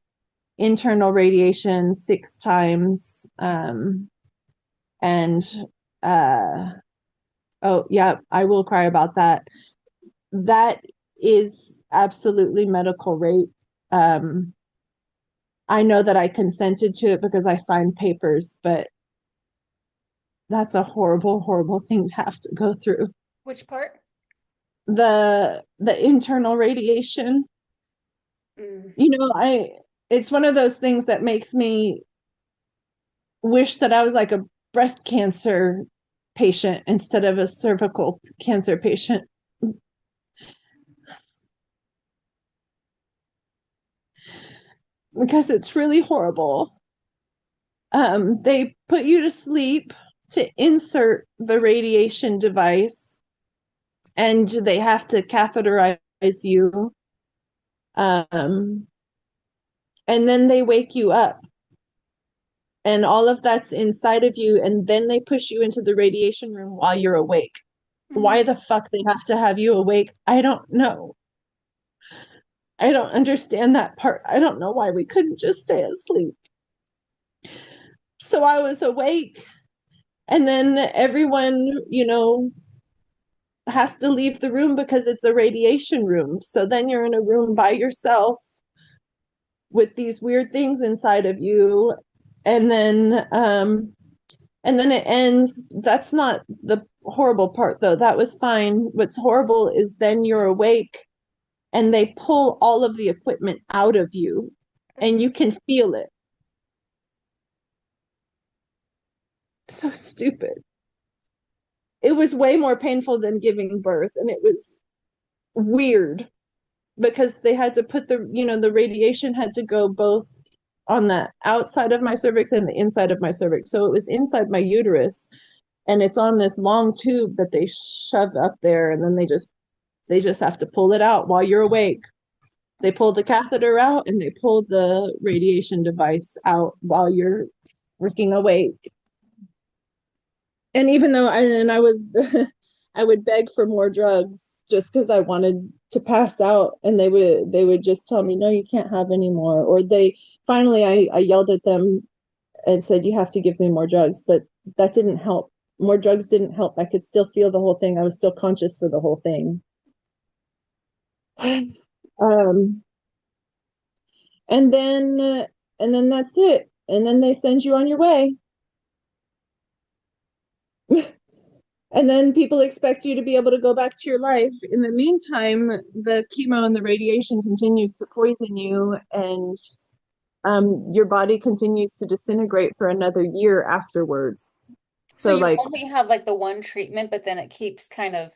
internal radiation 6 times. And uh, oh, yeah, I will cry about that. That is absolutely medical rape. Um, I know that I consented to it because I signed papers, but that's a horrible, horrible thing to have to go through. Which part? The internal radiation, Mm. I it's one of those things that makes me wish that I was like a breast cancer patient instead of a cervical cancer patient, because it's really horrible. They put you to sleep to insert the radiation device, and they have to catheterize you, um, and then they wake you up, and all of that's inside of you, and then they push you into the radiation room while you're awake. Mhm. Why the fuck they have to have you awake, I don't know. I don't understand that part. I don't know why we couldn't just stay asleep. So I was awake, and then everyone, has to leave the room because it's a radiation room. So then you're in a room by yourself with these weird things inside of you, and then it ends. That's not the horrible part, though. That was fine. What's horrible is then you're awake and they pull all of the equipment out of you and you can feel it. So stupid. It was way more painful than giving birth, and it was weird because they had to put the radiation had to go both on the outside of my cervix and the inside of my cervix. So it was inside my uterus, and it's on this long tube that they shove up there, and then they just have to pull it out while you're awake. They pull the catheter out and they pull the radiation device out while you're working awake. And even though I was I would beg for more drugs just because I wanted to pass out, and they would just tell me, no, you can't have any more. Or they finally I yelled at them and said, you have to give me more drugs, but that didn't help. More drugs didn't help. I could still feel the whole thing. I was still conscious for the whole thing. Um, and then that's it. And then they send you on your way. And then people expect you to be able to go back to your life. In the meantime, the chemo and the radiation continues to poison you, and your body continues to disintegrate for another year afterwards. So So, you like, only have like the one treatment, but then it keeps kind of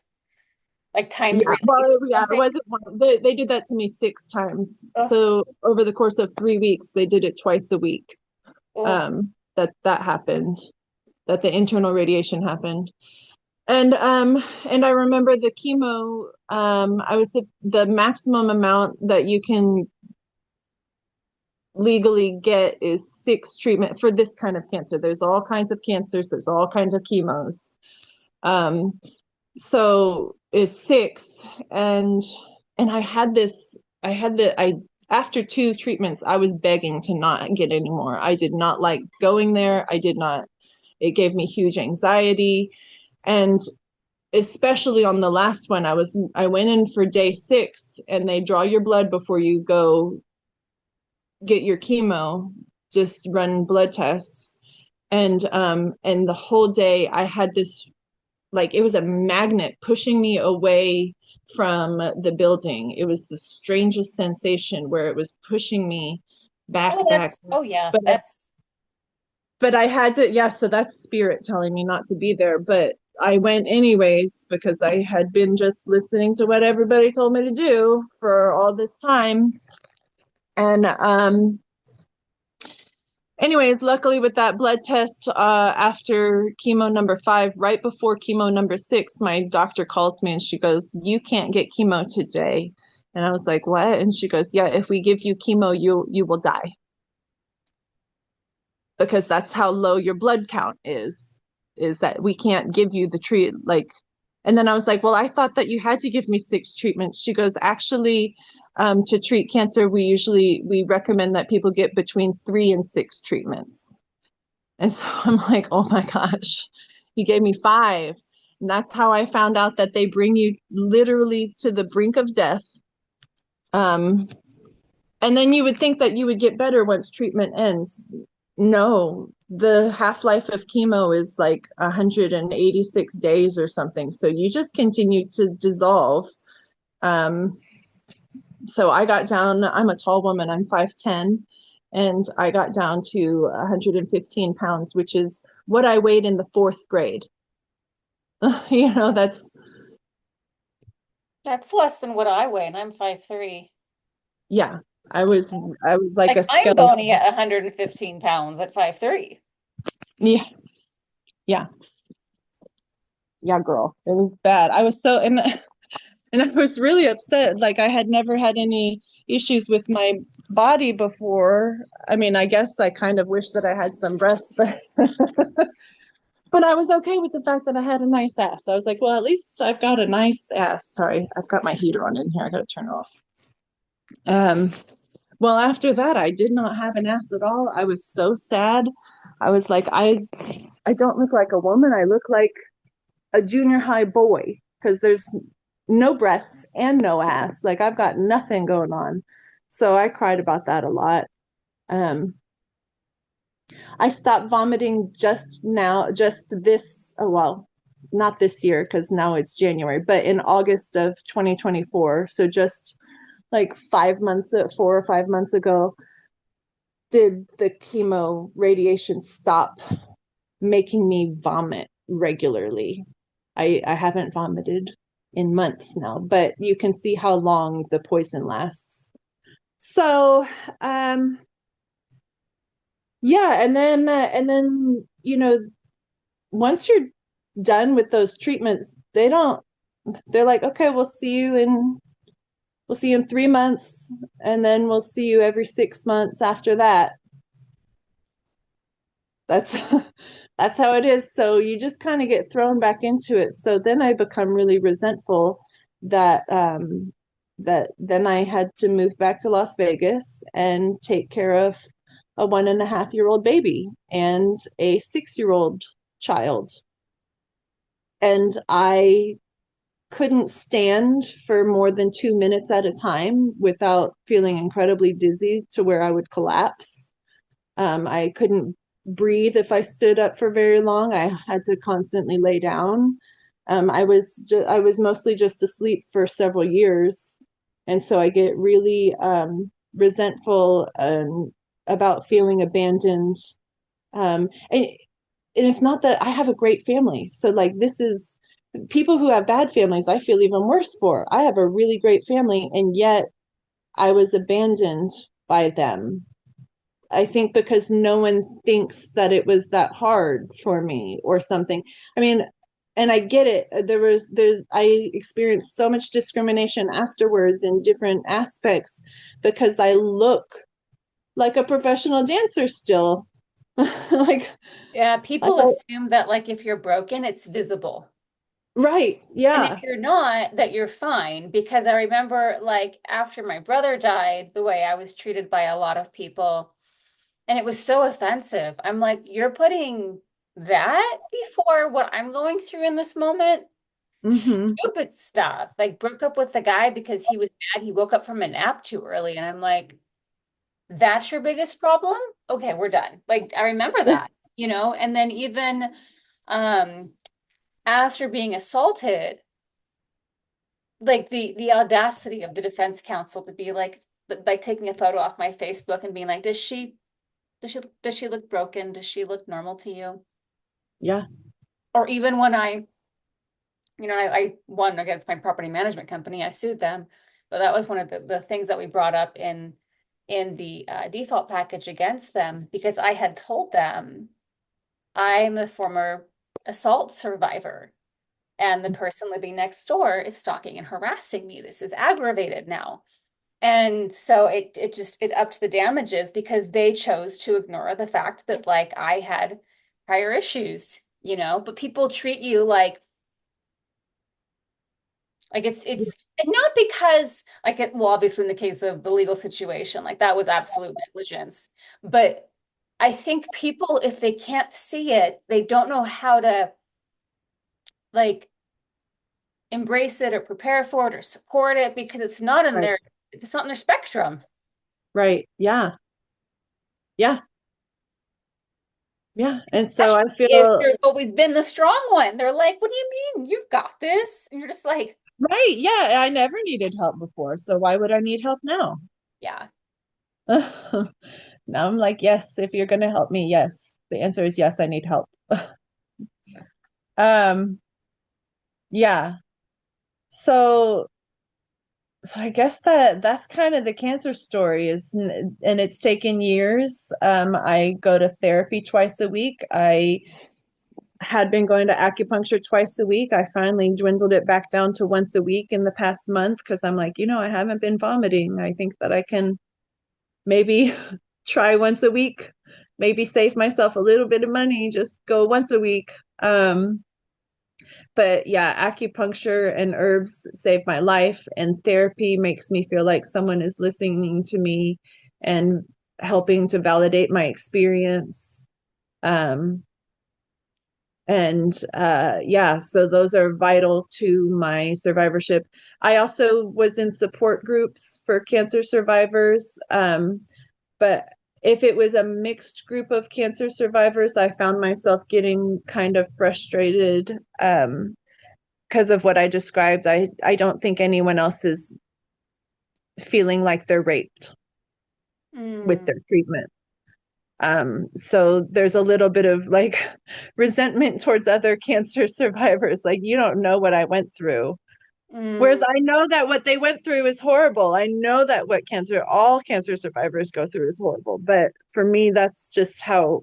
like timed yeah, release well, or yeah, it something. wasn't one. They did that to me 6 times. Ugh, So over the course of 3 weeks, they did it twice a week. ugh. That happened. That the internal radiation happened. And I remember the chemo, I was the maximum amount that you can legally get is 6 treatment for this kind of cancer. There's all kinds of cancers, there's all kinds of chemos. Um, so is 6. and and I had the I after 2 treatments, I was begging to not get any more. I did not like going there. I did not, it gave me huge anxiety. And especially on the last one, I went in for day 6, and they draw your blood before you go get your chemo, just run blood tests. And the whole day I had this, like, it was a magnet pushing me away from the building. It was the strangest sensation where it was pushing me Oh, back. oh yeah, But that's but I had to, yeah, so that's spirit telling me not to be there. But I went anyways because I had been just listening to what everybody told me to do for all this time. And anyways, luckily with that blood test, after chemo number 5, right before chemo number 6, my doctor calls me and she goes, "You can't get chemo today." And I was like, "What?" And she goes, "Yeah, if we give you chemo, you will die because that's how low your blood count is that we can't give you the treat like." And then I was like, "Well, I thought that you had to give me 6 treatments." She goes, "Actually, to treat cancer, we recommend that people get between 3 and 6 treatments." And so I'm like, "Oh my gosh, you gave me 5." And that's how I found out that they bring you literally to the brink of death. Um, and then you would think that you would get better once treatment ends. No, the half-life of chemo is like 186 days or something. So you just continue to dissolve. Um, so I got down, I'm a tall woman, I'm 5'10", and I got down to 115 pounds, which is what I weighed in the 4th grade. That's, that's less than what I weigh, and I'm 5'3". yeah, I was like Like a I'm bony skeleton. at 115 pounds at 5'3". Yeah, yeah, yeah, girl. It was bad. I was so, and I was really upset. Like I had never had any issues with my body before. I mean, I guess I kind of wish that I had some breasts, but but I was okay with the fact that I had a nice ass. I was like, well, at least I've got a nice ass. Sorry, I've got my heater on in here. I gotta turn it off. Um, well, after that, I did not have an ass at all. I was so sad. I was like, I don't look like a woman. I look like a junior high boy because there's no breasts and no ass. Like I've got nothing going on. So I cried about that a lot. Um, I stopped vomiting just now, just this, oh, well, not this year because now it's January, but in August of 2024. So just like 5 months, 4 or 5 months ago, did the chemo radiation stop making me vomit regularly. I haven't vomited in months now, but you can see how long the poison lasts. So, um, yeah, and then once you're done with those treatments, they're like, okay, we'll see you in we'll see you in 3 months, and then we'll see you every 6 months after that. That's that's how it is. So you just kind of get thrown back into it. So then I become really resentful that that then I had to move back to Las Vegas and take care of a 1.5-year-old baby and a 6-year-old child. And I couldn't stand for more than 2 minutes at a time without feeling incredibly dizzy to where I would collapse. I couldn't breathe if I stood up for very long. I had to constantly lay down. I was mostly just asleep for several years, and so I get really resentful about feeling abandoned. And it's not that I have a great family. So like this is people who have bad families, I feel even worse for. I have a really great family, and yet I was abandoned by them. I think because no one thinks that it was that hard for me or something. I mean, and I get it. I experienced so much discrimination afterwards in different aspects because I look like a professional dancer still. like, Yeah, like people assume that like if you're broken, it's visible. right. And Yeah. if you're not, that you're fine. Because I remember like after my brother died, the way I was treated by a lot of people, and it was so offensive. I'm like, you're putting that before what I'm going through in this moment? Hmm. Stupid stuff. Like broke up with the guy because he was mad. He woke up from a nap too early. And I'm like, that's your biggest problem? Okay, we're done. Like I remember that, and then even um after being assaulted, like the audacity of the defense counsel to be like taking a photo off my Facebook and being like, does she look broken? Does she look normal to you? Yeah. Or even when I won against my property management company, I sued them, but that was one of the things that we brought up in the default package against them because I had told them I'm a former assault survivor. And the person living next door is stalking and harassing me. This is aggravated now. And so it upped the damages because they chose to ignore the fact that like I had prior issues, but people treat you like it's and not because like well obviously in the case of the legal situation like that was absolute negligence, but I think people if they can't see it, they don't know how to like embrace it or prepare for it or support it because Right. it's not in their spectrum. Right. Yeah. Yeah. Yeah. And so Especially I if feel you've always been the strong one. They're like, what do you mean? You got this. And you're just like, right. Yeah. I never needed help before. So why would I need help now? yeah. Now I'm like, yes, if you're going to help me, yes. The answer is yes, I need help. Um, yeah. So so I guess that's kind of the cancer story and it's taken years. I go to therapy twice a week. I had been going to acupuncture twice a week. I finally dwindled it back down to once a week in the past month because I'm like, I haven't been vomiting. I think that I can maybe try once a week, maybe save myself a little bit of money, just go once a week. But yeah, acupuncture and herbs saved my life, and therapy makes me feel like someone is listening to me and helping to validate my experience. Um, and yeah, so those are vital to my survivorship. I also was in support groups for cancer survivors. But if it was a mixed group of cancer survivors, I found myself getting kind of frustrated because of what I described. I don't think anyone else is feeling like they're raped with Mm, their treatment. So there's a little bit of like resentment towards other cancer survivors. Like, you don't know what I went through. Whereas mm, I know that what they went through is horrible. I know that what all cancer survivors go through is horrible. But for me, that's just how,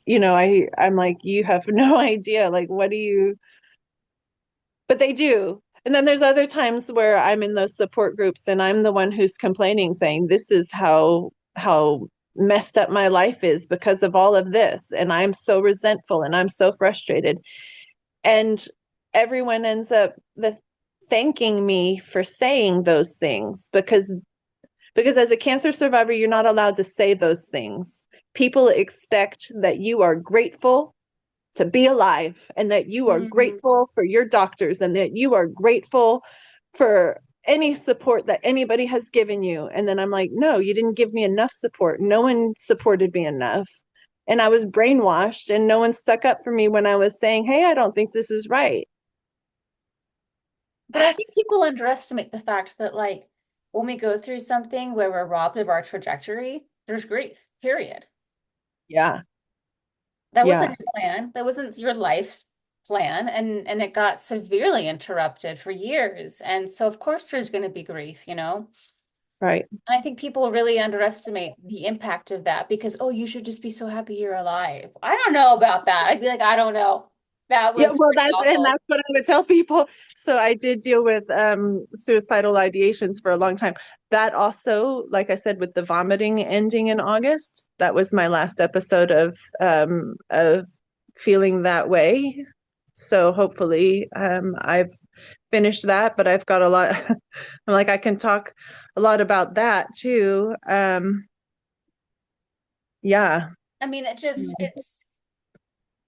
I'm like, you have no idea. Like, what do you, but they do. And then there's other times where I'm in those support groups and I'm the one who's complaining, saying, this is how messed up my life is because of all of this. And I'm so resentful and I'm so frustrated. And everyone ends up thanking me for saying those things because as a cancer survivor, you're not allowed to say those things. People expect that you are grateful to be alive and that you are Mhm. grateful for your doctors and that you are grateful for any support that anybody has given you. And then I'm like, no, you didn't give me enough support. No one supported me enough. And I was brainwashed and no one stuck up for me when I was saying, hey, I don't think this is right. But I think people underestimate the fact that, like, when we go through something where we're robbed of our trajectory, there's grief, period. Yeah. That wasn't Yeah. your plan. That wasn't your life's plan. And it got severely interrupted for years. And so, of course, there's going to be grief, you know? Right. And I think people really underestimate the impact of that because, oh, you should just be so happy you're alive. I don't know about that. I'd be like, I don't know. That Yeah, was well, pretty awful. that's what I would tell people. So I did deal with suicidal ideations for a long time. That also, like I said, with the vomiting ending in August, that was my last episode of feeling that way. So hopefully, I've finished that, but I've got a lot. I'm like I can talk a lot about that too. Yeah. I mean, it's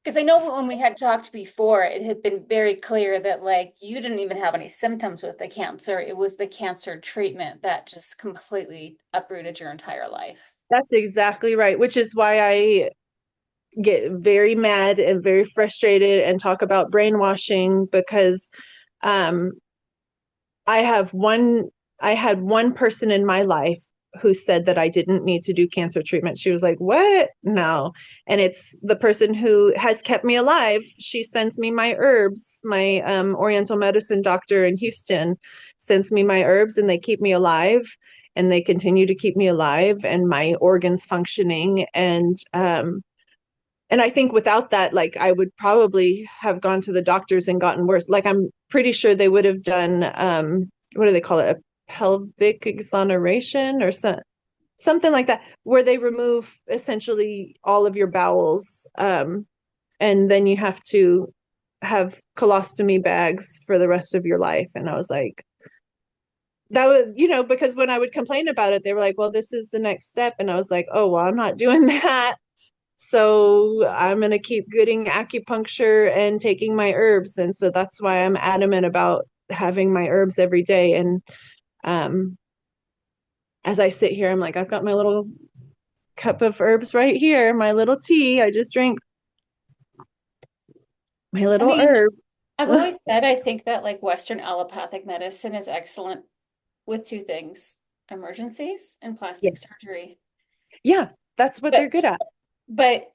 because I know when we had talked before, it had been very clear that, like, you didn't even have any symptoms with the cancer. It was the cancer treatment that just completely uprooted your entire life. That's exactly right, which is why I get very mad and very frustrated and talk about brainwashing because um, I have one, I had one person in my life who said that I didn't need to do cancer treatment. She was like, what? No. And it's the person who has kept me alive. She sends me my herbs. My Oriental medicine doctor in Houston sends me my herbs and they keep me alive and they continue to keep me alive and my organs functioning. And I think without that, like I would probably have gone to the doctors and gotten worse. Like I'm pretty sure they would have done what do they call it? A pelvic exoneration or something like that, where they remove essentially all of your bowels. And then you have to have colostomy bags for the rest of your life. And I was like, that was, because when I would complain about it, they were like, well, this is the next step. And I was like, oh, well, I'm not doing that. So I'm going to keep getting acupuncture and taking my herbs. And so that's why I'm adamant about having my herbs every day. And um, as I sit here, I'm like, I've got my little cup of herbs right here, my little tea. I just drank my I little mean, herb. I've always said I think that, like, Western allopathic medicine is excellent with two things, emergencies and plastic Yes. surgery. Yeah, that's what they're But good at. but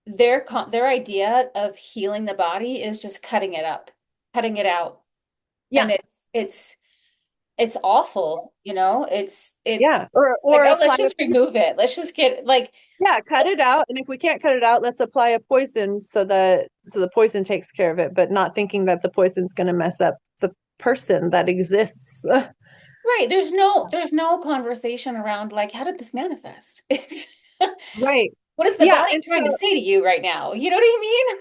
their idea of healing the body is just cutting it up, cutting it out. And Yeah. it's awful, you know? It's Yeah. Or like, or oh, let's apply a just remove it. Let's just get like yeah, cut it out. And if we can't cut it out, let's apply a poison so the poison takes care of it, but not thinking that the poison's going to mess up the person that exists. right. There's no conversation around, like, how did this manifest? It's Right. what is the Yeah, body and trying to so say to you right now? You know what I mean?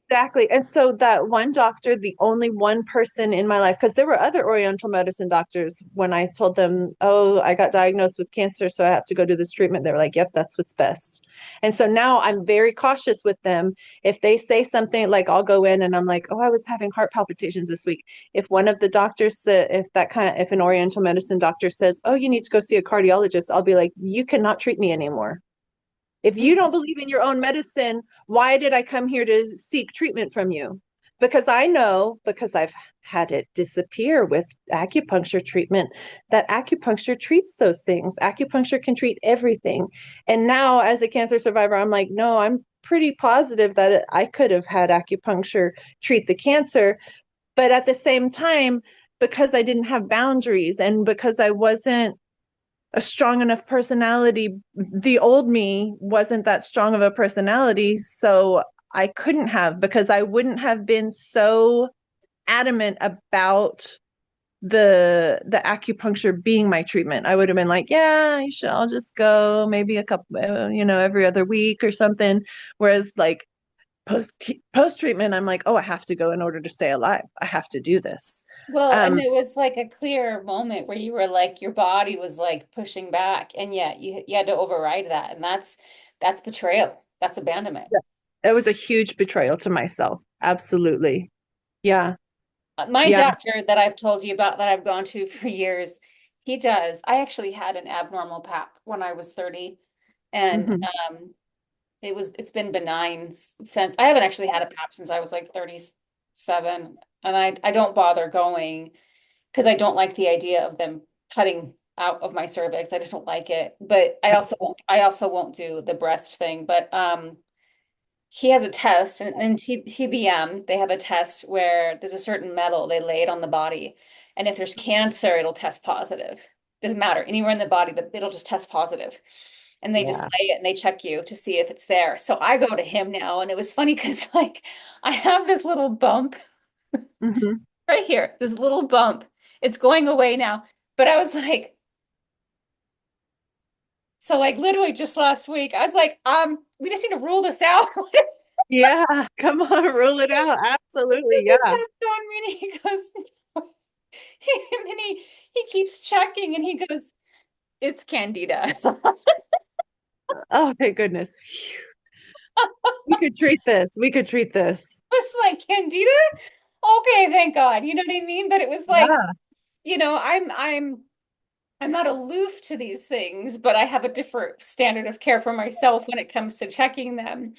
exactly. And so that one doctor, the only one person in my life, because there were other Oriental medicine doctors, when I told them, oh, I got diagnosed with cancer, so I have to go do this treatment, they were like, yep, that's what's best. And so now I'm very cautious with them. If they say something like, I'll go in and I'm like, oh, I was having heart palpitations this week. If one of the doctors, if an Oriental medicine doctor says, oh, you need to go see a cardiologist, I'll be like, you cannot treat me anymore. If you don't believe in your own medicine, why did I come here to seek treatment from you? Because I know, because I've had it disappear with acupuncture treatment, that acupuncture treats those things. Acupuncture can treat everything. And now, as a cancer survivor, I'm like, no, I'm pretty positive that I could have had acupuncture treat the cancer. But at the same time, because I didn't have boundaries and because I wasn't a strong enough personality. The old me wasn't that strong of a personality, so I couldn't have because I wouldn't have been so adamant about the acupuncture being my treatment. I would have been like, yeah, you should, I'll just go maybe a couple, every other week or something. Whereas like post treatment, I'm like, oh, I have to go in order to stay alive. I have to do this. Well, and Um, it was like a clear moment where you were like your body was like pushing back, and yet you had to override that, and that's betrayal. That's abandonment. it was a huge betrayal to myself. Absolutely. Yeah. My Yeah. doctor that I've told you about that I've gone to for years, he does. I actually had an abnormal pap when I was 30, and Hmm. it's been benign since. I haven't actually had a pap since I was like 37, and I don't bother going because I don't like the idea of them cutting out of my cervix. I just don't like it. But I also won't do the breast thing. But he has a test, and in TBM, they have a test where there's a certain metal they lay it on the body, and if there's cancer, it'll test positive. Doesn't matter anywhere in the body, that it'll just test positive. And they just Yeah. lay it and they check you to see if it's there. So I go to him now, and it was funny because like I have this little bump Hmm. right here, this little bump. It's going away now. But I was like, so like literally just last week, I was like, we just need to rule this out. Yeah. Come on, rule it out. Absolutely. The Yeah. test on me, and he goes, and then he keeps checking, and he goes, it's candida. Oh, thank goodness. Phew. We could treat this. We could treat this. was like, candida? Okay, thank God. You know what I mean? But it was like, Yeah. I'm not aloof to these things, but I have a different standard of care for myself when it comes to checking them.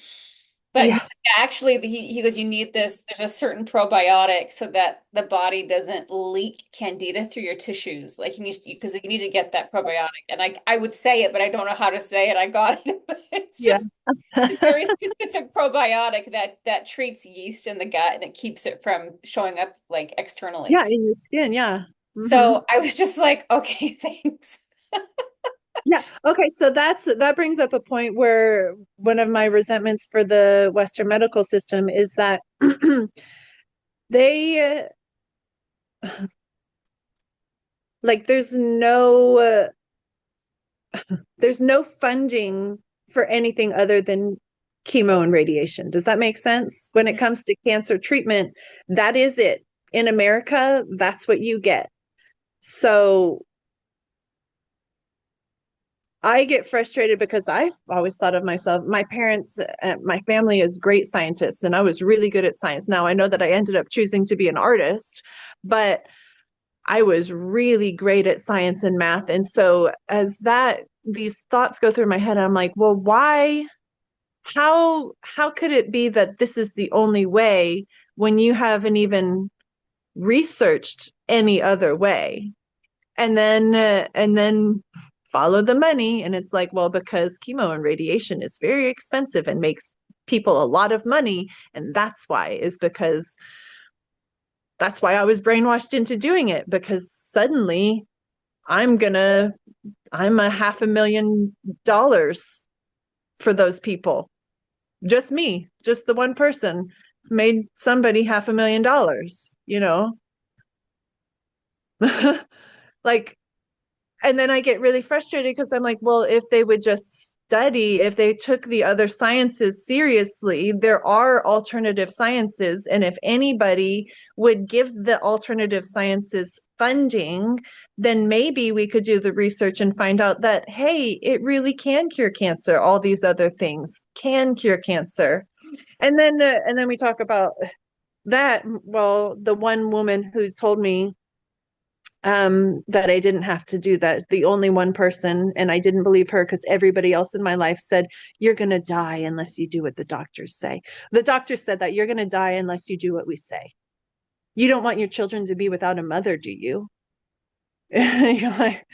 But yeah, Yeah. actually, he goes, you need this. There's a certain probiotic so that the body doesn't leak candida through your tissues. Like you need, because you need to get that probiotic. And I would say it, but I don't know how to say it. I got it. But it's Yeah. just a very specific probiotic that treats yeast in the gut and it keeps it from showing up like externally. Yeah, in your skin. Yeah. Hmm. So I was just like, okay, thanks. Yeah. Okay. So that brings up a point where one of my resentments for the Western medical system is that they like there's no funding for anything other than chemo and radiation. Does that make sense? When it comes to cancer treatment, that is it. In America, that's what you get. So I get frustrated because I've always thought of myself, my parents, my family is great scientists, and I was really good at science. Now I know that I ended up choosing to be an artist, but I was really great at science and math. And so as these thoughts go through my head, I'm like, well, why, how could it be that this is the only way when you haven't even researched any other way? And then follow the money, and it's like, well, because chemo and radiation is very expensive and makes people a lot of money, and that's why I was brainwashed into doing it, because suddenly I'm a $500,000 for those people. Just me, just the one person made somebody $500,000, like. And then I get really frustrated because I'm like, well, if they would just study, if they took the other sciences seriously, there are alternative sciences. And if anybody would give the alternative sciences funding, then maybe we could do the research and find out that, hey, it really can cure cancer. All these other things can cure cancer. And then we talk about that. Well, the one woman who's told me that I didn't have to do that. The only one person, and I didn't believe her because everybody else in my life said, you're going to die unless you do what the doctors say. The doctors said that you're going to die unless you do what we say. You don't want your children to be without a mother, do you? You're like,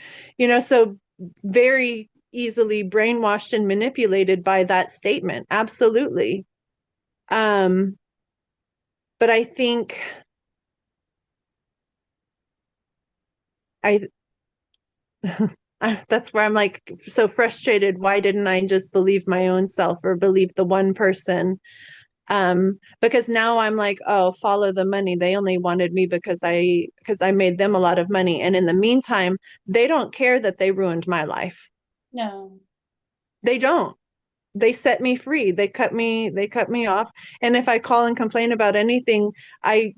so very easily brainwashed and manipulated by that statement. Absolutely. Um, but I think I that's where I'm like so frustrated. Why didn't I just believe my own self or believe the one person? Because now I'm like, oh, follow the money. They only wanted me because I made them a lot of money. And in the meantime, they don't care that they ruined my life. No. They don't. They set me free. They cut me off. And if I call and complain about anything, I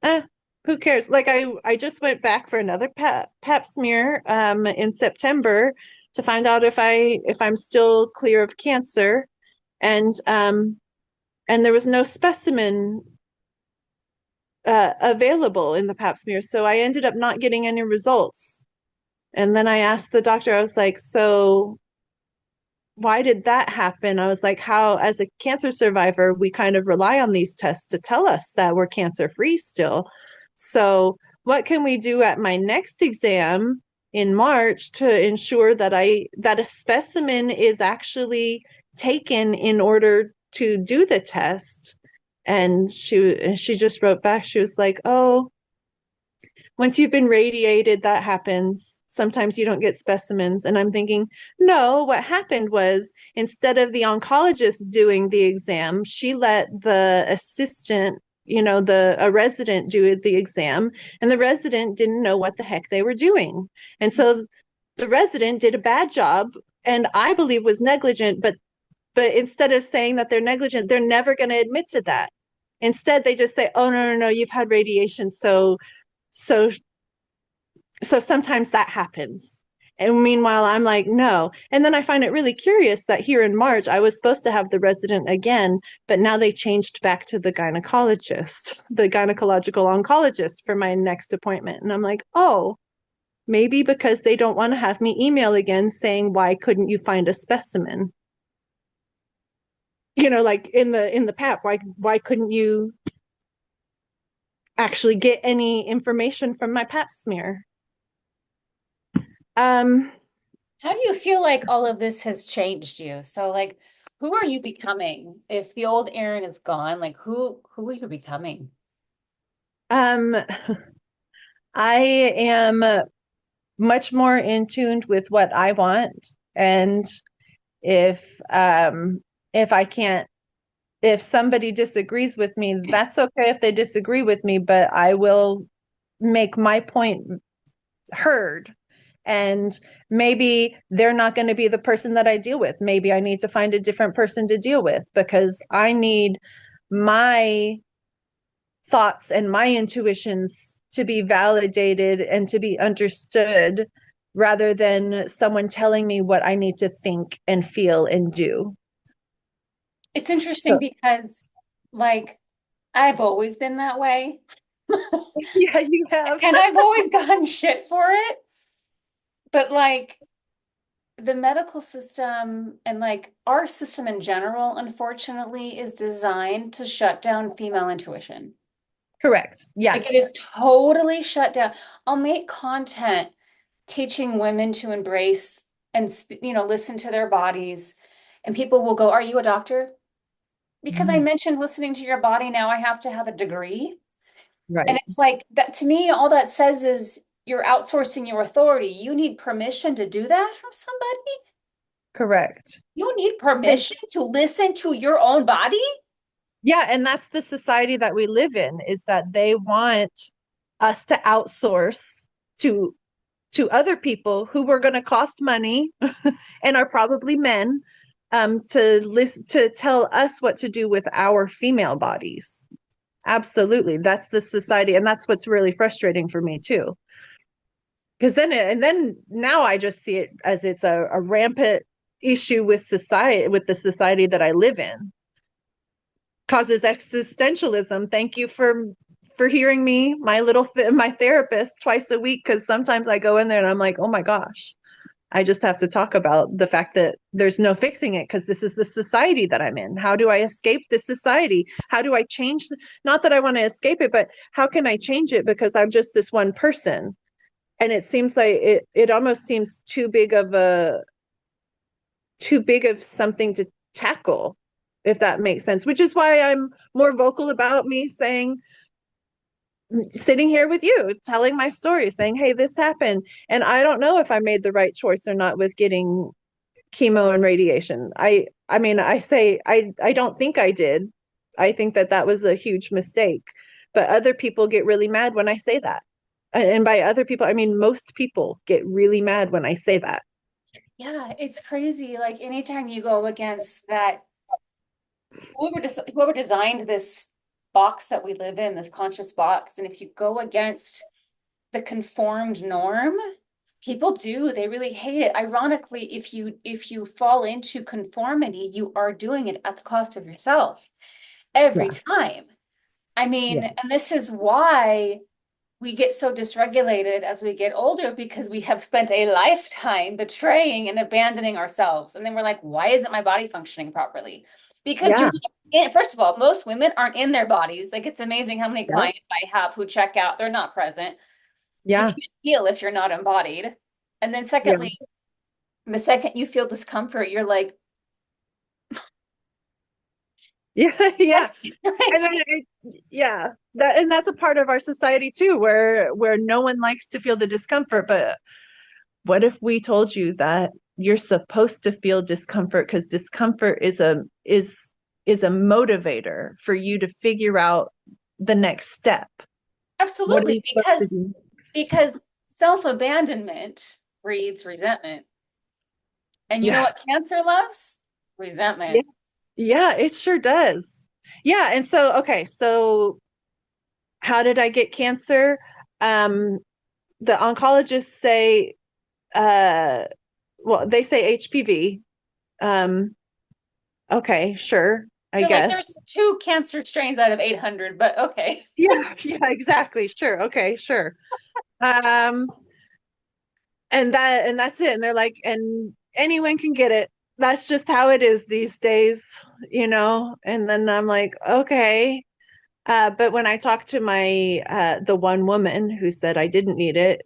eh, who cares? Like I just went back for another pap smear in September to find out if I'm still clear of cancer. And and there was no specimen available in the pap smear. So I ended up not getting any results. And then I asked the doctor, I was like, so why did that happen? I was like, how, as a cancer survivor, we kind of rely on these tests to tell us that we're cancer free still. So, what can we do at my next exam in March to ensure that that a specimen is actually taken in order to do the test? And she just wrote back. She was like, "Oh, once you've been radiated, that happens. Sometimes you don't get specimens." And I'm thinking, no, what happened was instead of the oncologist doing the exam, she let the assistant, a resident do the exam, and the resident didn't know what the heck they were doing. And so the resident did a bad job and I believe was negligent, but instead of saying that they're negligent, they're never going to admit to that. Instead, they just say, "Oh no, you've had radiation, so so sometimes that happens." And meanwhile, I'm like, no. And then I find it really curious that here in March, I was supposed to have the resident again, but now they changed back to the gynecologist, the gynecological oncologist for my next appointment. And I'm like, oh, maybe because they don't want to have me email again saying, why couldn't you find a specimen? Like in the pap, why couldn't you actually get any information from my pap smear? Um, How do you feel like all of this has changed you? So like who are you becoming? If the old Erin is gone, like who are you becoming? um, I am much more in tune with what I want. And if if I can't if somebody disagrees with me, that's okay if they disagree with me, but I will make my point heard. And maybe they're not going to be the person that I deal with. Maybe I need to find a different person to deal with because I need my thoughts and my intuitions to be validated and to be understood rather than someone telling me what I need to think and feel and do. It's interesting So, because like I've always been that way yeah, you have. and I've always gotten shit for it. But like the medical system and like our system in general, unfortunately, is designed to shut down female intuition. Correct. Yeah. Like it is totally shut down. I'll make content teaching women to embrace and listen to their bodies. And people will go, "Are you a doctor?" Because I Mm, mentioned listening to your body, now I have to have a degree. And right. it's like that to me, all that says is you're outsourcing your authority. You need permission to do that from somebody. Correct. You need And permission to listen to your own body. yeah, and that's the society that we live in is that they want us to outsource to other people who were going to cost money and are probably men to listen to tell us what to do with our female bodies. Absolutely, that's the society, and that's what's really frustrating for me too. Because then now I just see it as it's a rampant issue with society, with the society that I live in. Causes existentialism. Thank you for hearing me, my therapist twice a week, because sometimes I go in there and I'm like, oh my gosh, I just have to talk about the fact that there's no fixing it because this is the society that I'm in. How do I escape this society? How do I change? Not that I want to escape it, but how can I change it because I'm just this one person? And it seems like it almost seems too big of something to tackle, if that makes sense, which is why I'm more vocal about me saying, sitting here with you, telling my story, saying, hey, this happened. And I don't know if I made the right choice or not with getting chemo and radiation. I mean, I say I don't think I did. I think that that was a huge mistake. But other people get really mad when I say that. And by other people, I mean most people get really mad when I say that. Yeah, it's crazy. Like anytime you go against that, whoever designed this box that we live in, this conscious box, and if you go against the conformed norm, people do, they really hate it. Ironically, if you fall into conformity, you are doing it at the cost of yourself every Yeah. time. I mean, Yeah. and this is why we get so dysregulated as we get older because we have spent a lifetime betraying and abandoning ourselves. And then we're like, why isn't my body functioning properly? Because Yeah. first of all, most women aren't in their bodies. Like it's amazing how many Yeah. clients I have who check out, they're not present. You Yeah. can't heal if you're not embodied. And then Yeah. secondly, the second you feel discomfort, you're like, Yeah. Yeah. And then yeah, that and that's a part of our society too, where no one likes to feel the discomfort. But what if we told you that you're supposed to feel discomfort because discomfort is a motivator for you to figure out the next step. What are absolutely, you supposed to do next? because self-abandonment breeds resentment. And you know Yeah. what cancer loves? Yeah. Resentment. Yeah, it sure does. Yeah, and so okay, so how did I get cancer? Um, the oncologists say uh well, they say HPV. Um, okay, sure, I You're like, guess. there's two cancer strains out of 800, but okay. Yeah, yeah, exactly. Sure. Okay, sure. Um, and that's it. And they're like, and anyone can get it. That's just how it is these days, you know? And then I'm like, okay. But when I talk to my the one woman who said I didn't need it,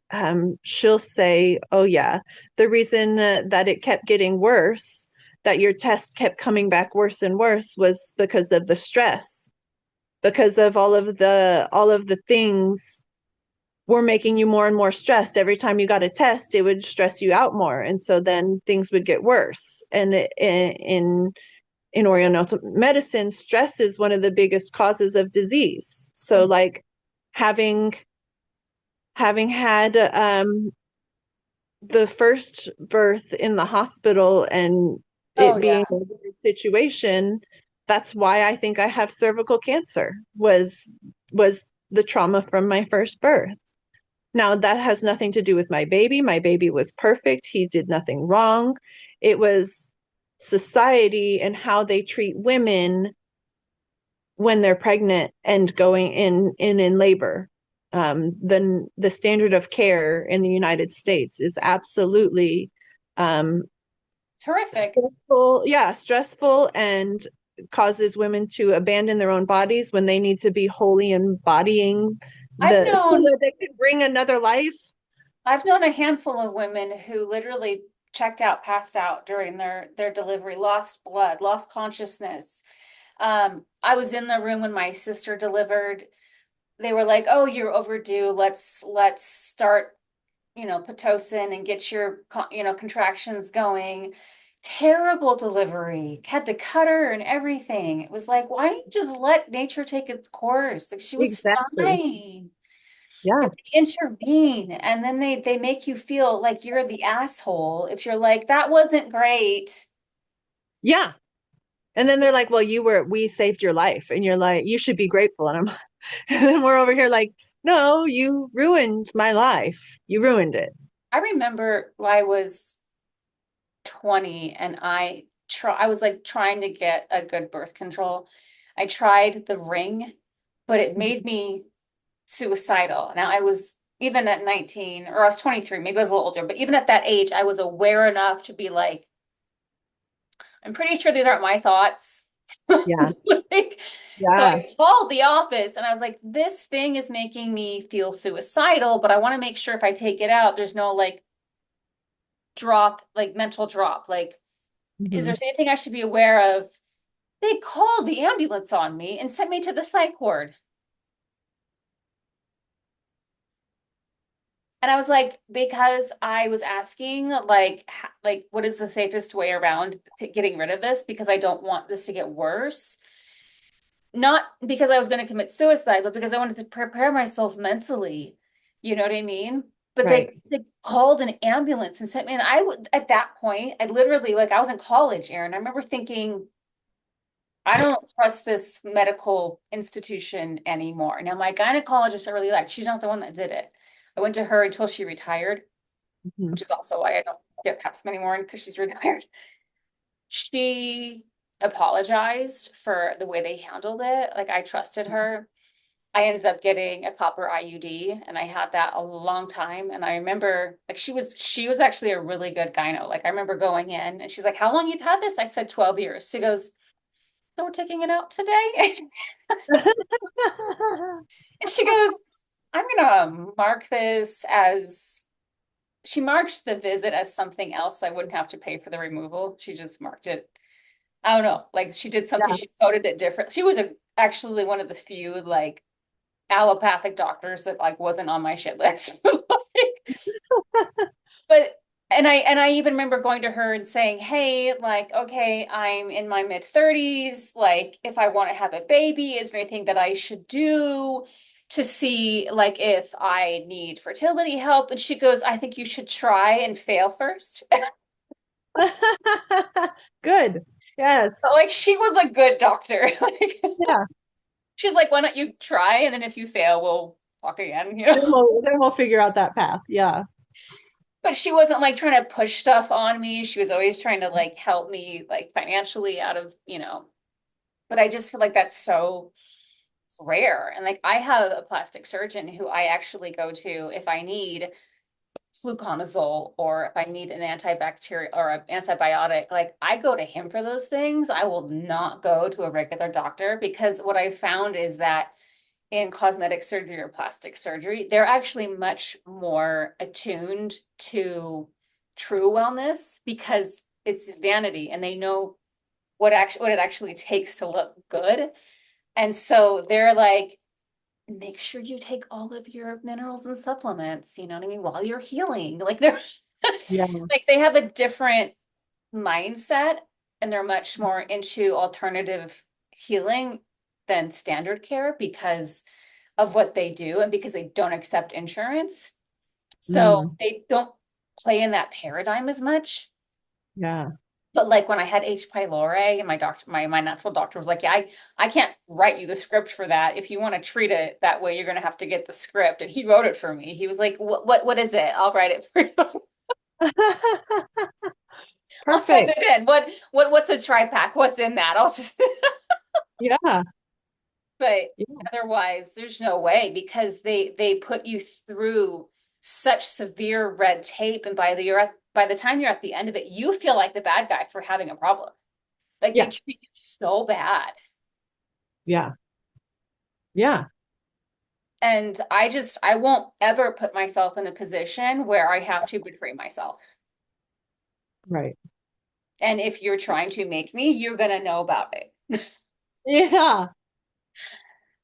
she'll say, "Oh yeah, the reason that it kept getting worse, that your test kept coming back worse and worse, was because of the stress, because of all of the things were making you more and more stressed. Every time you got a test, it would stress you out more, and so then things would get worse. And in Oriental medicine, stress is one of the biggest causes of disease. So, like having had the first birth in the hospital and Oh it yeah. being a weird situation, that's why I think I have cervical cancer. Was the trauma from my first birth. Now, that has nothing to do with my baby. My baby was perfect. He did nothing wrong. It was society and how they treat women when they're pregnant and going in labor. The standard of care in the United States is absolutely um, Terrific. stressful. Yeah, stressful and causes women to abandon their own bodies when they need to be wholly embodying I've the so known that they can bring another life. I've known a handful of women who literally checked out, passed out during their delivery, lost blood, lost consciousness. I was in the room when my sister delivered. They were like, "Oh, you're overdue. Let's start, Pitocin and get your, contractions going." Terrible delivery. Had to cut her and everything. It was like, why don't you just let nature take its course? Like she was Exactly. fine. Yeah. But they intervene and then they make you feel like you're the asshole if you're like, that wasn't great. Yeah. And then they're like, well, we saved your life. And you're like, you should be grateful. And I'm, and then we're over here like, no, you ruined my life. You ruined it. I remember I was 20 and I was like trying to get a good birth control. I tried the ring, but it made me suicidal. Now I was even at 19 or I was 23, maybe I was a little older, but even at that age, I was aware enough to be like, I'm pretty sure these aren't my thoughts. Yeah. Like, so Yeah. I called the office and I was like, this thing is making me feel suicidal, but I want to make sure if I take it out, there's no like drop, like mental drop. Like, is Hmm. there anything I should be aware of? They called the ambulance on me and sent me to the psych ward. And I was like, because I was asking, like, like, what is the safest way around getting rid of this? Because I don't want this to get worse. Not because I was going to commit suicide, but because I wanted to prepare myself mentally. You know what I mean? But Right. they called an ambulance and sent me, and I would at that point, I literally like I was in college, Erin. I remember thinking, I don't trust this medical institution anymore. Now, my gynecologist I really liked. She's not the one that did it. I went to her until she retired, Mhm. which is also why I don't get Pap smear anymore because she's retired. She apologized for the way they handled it. Like I trusted her. I ended up getting a copper IUD and I had that a long time. And I remember like she was actually a really good gyno. Like I remember going in and she's like, "How long you've had this?" I said 12 years. She goes, "So we're taking it out today?" And she goes, "I'm gonna mark this as," she marked the visit as something else so I wouldn't have to pay for the removal. She just marked it. I don't know. Like she did something, Yeah. she coded it different. She was actually one of the few like allopathic doctors that like wasn't on my shit list. But and I even remember going to her and saying, "Hey, like, okay, I'm in my mid 30s. Like, if I want to have a baby, is there anything that I should do to see like if I need fertility help?" And she goes, "I think you should try and fail first." Good. But Yes. like she was a good doctor. Like Yeah. she's like, "Why don't you try? And then if you fail, we'll talk again, you Then know?" we'll figure out that path. Yeah. But she wasn't like trying to push stuff on me. She was always trying to like help me like financially out of, but I just feel like that's so rare. And like I have a plastic surgeon who I actually go to if I need fluconazole or if I need an antibacterial or an antibiotic. Like I go to him for those things. I will not go to a regular doctor because what I found is that in cosmetic surgery or plastic surgery, they're actually much more attuned to true wellness because it's vanity and they know what it actually takes to look good. And so they're like, make sure you take all of your minerals and supplements, you know what I mean, while you're healing. Like they're Yeah. like they have a different mindset and they're much more into alternative healing than standard care because of what they do and because they don't accept insurance. So Mm. they don't play in that paradigm as much. Yeah. But like when I had H. pylori and my natural doctor was like, "Yeah, I can't write you the script for that. If you want to treat it that way, you're gonna have to get the script." And he wrote it for me. He was like, what is it? I'll write it for you. I'll send Perfect. it in. What's a tri-pack? What's in that? I'll just Yeah. but Yeah. otherwise, there's no way because they put you through such severe red tape, and by the time you're at the end of it, you feel like the bad guy for having a problem. Like they Yes. treat you so bad. Yeah. Yeah. And I won't ever put myself in a position where I have to betray myself. Right. And if you're trying to make me, you're gonna know about it. Yeah.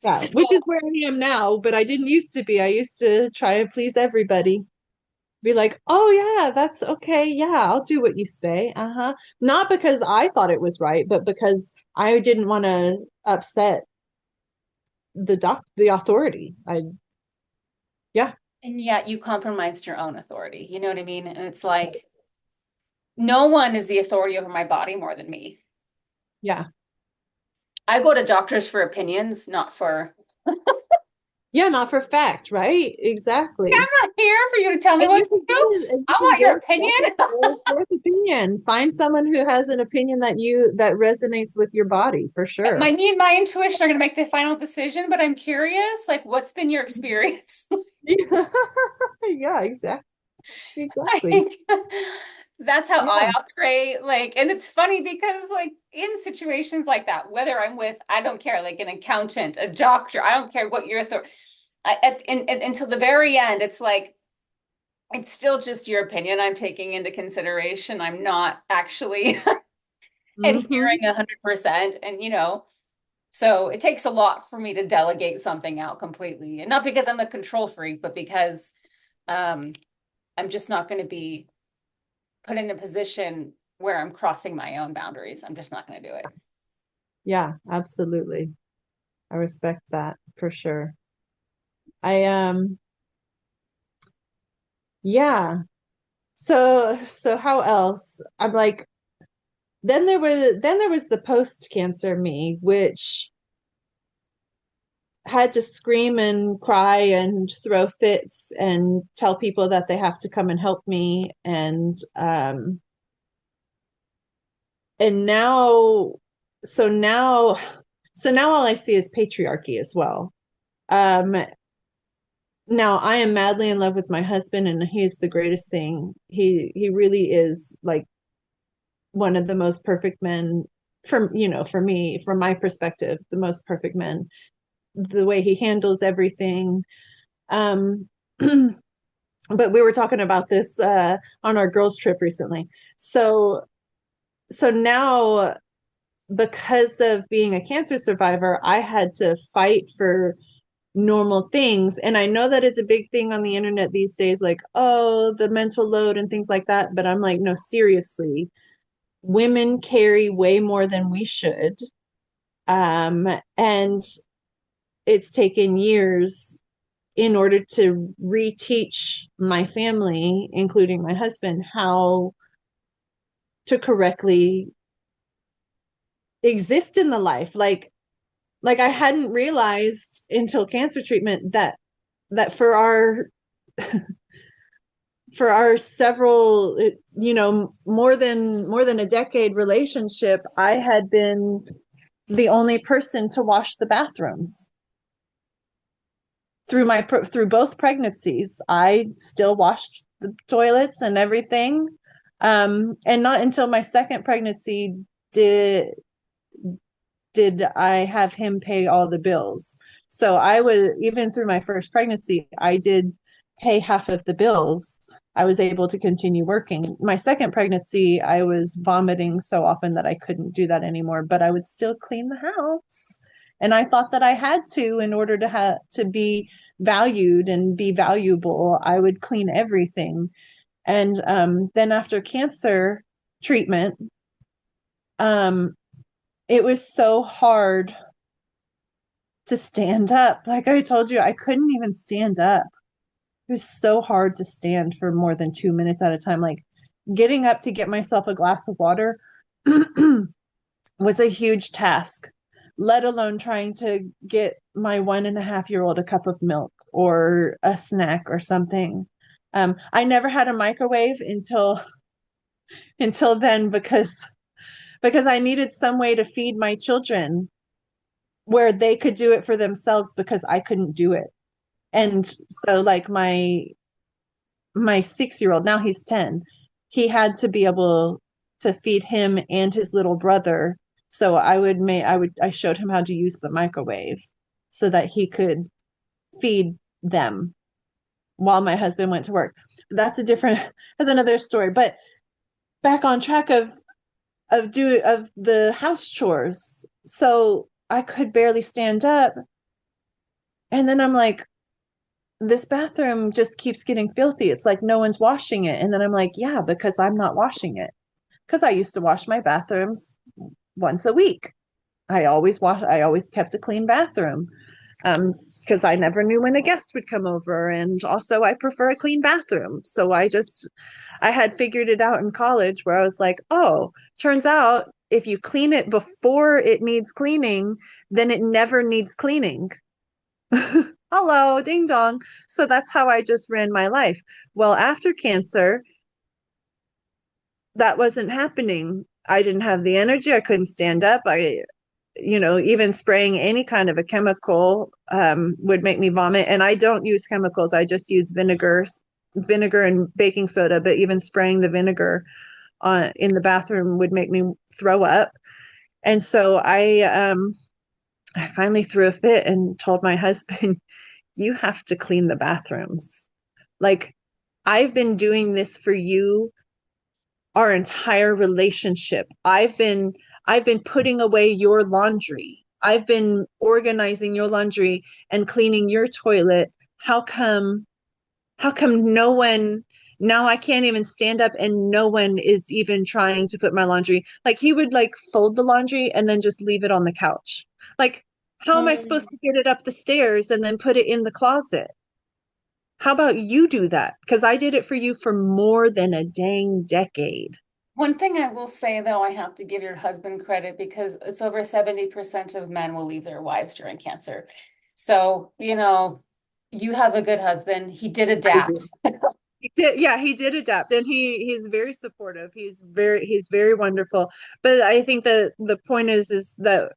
Yeah. So, Which is where I am now, but I didn't used to be. I used to try to please everybody. Be like, oh yeah, that's okay. Yeah, I'll do what you say. Uh-huh. Not because I thought it was right, but because I didn't want to upset the authority. Yeah, and yet you compromised your own authority. You know what I mean? And it's like, no one is the authority over my body more than me. yeah. I go to doctors for opinions, not for, Yeah, not for fact, right? I'm Exactly. not here for you to tell me And what you to can do. I want get your a opinion. second, third, fourth opinion. Find someone who has an opinion that resonates with your body for sure. Me and my intuition are going to make the final decision, but I'm curious, like, what's been your experience? Yeah, exactly. Exactly. Like, that's how I Yeah. operate. Like, and it's funny because, like, in situations like that, whether I'm with, I don't care, like an accountant, a doctor, I don't care what your authority, until the very end, it's like, it's still just your opinion I'm taking into consideration. I'm not actually adhering Hmm. 100%. And, so it takes a lot for me to delegate something out completely. And not because I'm a control freak, but because um, I'm just not going to be put in a position where I'm crossing my own boundaries. I'm just not going to do it. Yeah, absolutely. I respect that for sure. I yeah. So how else? I'm like, then there was the post-cancer me, which had to scream and cry and throw fits and tell people that they have to come and help me. And now so now so now all I see is patriarchy as well. Um, Now I am madly in love with my husband, and he's the greatest thing. He really is like one of the most perfect men, for me, from my perspective, the most perfect men. The way he handles everything. Um, but we were talking about this on our girls trip recently. So now, because of being a cancer survivor, I had to fight for normal things. And I know that it's a big thing on the internet these days, like, oh, the mental load and things like that. But I'm like, no, seriously, women carry way more than we should. And it's taken years in order to reteach my family, including my husband, how to correctly exist in the life. Like I hadn't realized until cancer treatment that for our several, more than a decade relationship, I had been the only person to wash the bathrooms through both pregnancies. I still washed the toilets and everything. And not until my second pregnancy did did I have him pay all the bills. So I was, even through my first pregnancy, I did pay half of the bills. I was able to continue working. My second pregnancy, I was vomiting so often that I couldn't do that anymore, but I would still clean the house. And I thought that I had to, in order to be valued and be valuable, I would clean everything. And then after cancer treatment, um, it was so hard to stand up. Like I told you, I couldn't even stand up. It was so hard to stand for more than 2 minutes at a time. Like getting up to get myself a glass of water was a huge task, let alone trying to get my 1.5-year-old a cup of milk or a snack or something. I never had a microwave until then, because I needed some way to feed my children where they could do it for themselves because I couldn't do it. And so like my 6-year-old, now he's 10, he had to be able to feed him and his little brother. So I showed him how to use the microwave so that he could feed them while my husband went to work. That's another story. But back on track of the house chores. So I could barely stand up. And then I'm like, this bathroom just keeps getting filthy. It's like no one's washing it. And then I'm like, yeah, because I'm not washing it. Because I used to wash my bathrooms once a week. I always kept a clean bathroom. Because I never knew when a guest would come over. And also I prefer a clean bathroom. So I had figured it out in college where I was like, oh, turns out if you clean it before it needs cleaning, then it never needs cleaning. Hello, ding dong. So that's how I just ran my life. Well, after cancer, that wasn't happening. I didn't have the energy. I couldn't stand up. Even spraying any kind of a chemical would make me vomit. And I don't use chemicals. I just use vinegar and baking soda. But even spraying the vinegar in the bathroom would make me throw up. And so I finally threw a fit and told my husband, you have to clean the bathrooms. Like, I've been doing this for you our entire relationship. I've been putting away your laundry. I've been organizing your laundry and cleaning your toilet. How come how come no one, now I can't even stand up and no one is even trying to put my laundry. Like he would like fold the laundry and then just leave it on the couch. Like, how am I supposed to get it up the stairs and then put it in the closet? How about you do that? Because I did it for you for more than a dang decade. One thing I will say though, I have to give your husband credit because it's over 70% of men will leave their wives during cancer. So, you have a good husband. He did I do. adapt. He did, yeah, he did adapt, and he's very supportive. He's very wonderful. But I think that the point is that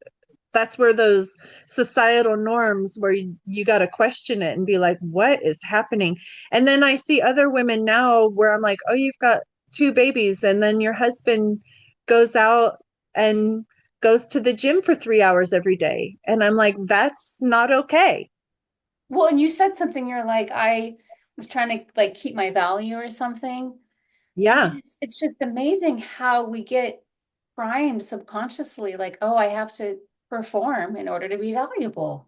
that's where those societal norms where you got to question it and be like, what is happening? And then I see other women now where I'm like, oh, you've got two babies, and then your husband goes out and goes to the gym for 3 hours every day, and I'm like, that's not okay. Well, and you said something, you're like, I was trying to like keep my value or something. And Yeah. it's just amazing how we get primed subconsciously, like, oh, I have to perform in order to be valuable.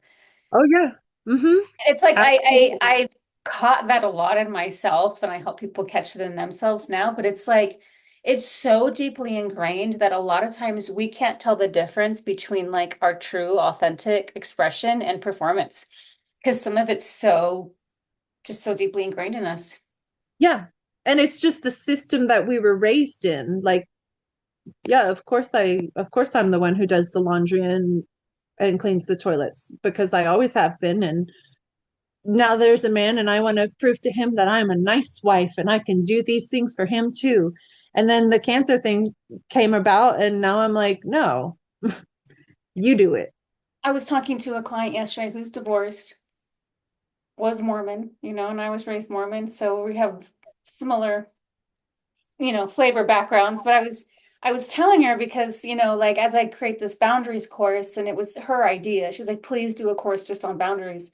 Oh yeah. Mm-hmm. It's like Absolutely. I've caught that a lot in myself, and I help people catch it in themselves now. But it's like it's so deeply ingrained that a lot of times we can't tell the difference between like our true, authentic expression and performance because some of it's so just so deeply ingrained in us. Yeah. And it's just the system that we were raised in. Like, yeah, of course I'm the one who does the laundry and cleans the toilets because I always have been. And now there's a man and I want to prove to him that I'm a nice wife and I can do these things for him too. And then the cancer thing came about and now I'm like, no, you do it. I was talking to a client yesterday who's divorced, was Mormon, and I was raised Mormon, so we have similar, flavor backgrounds. But I was telling her because, like as I create this boundaries course, and it was her idea. She was like, please do a course just on boundaries.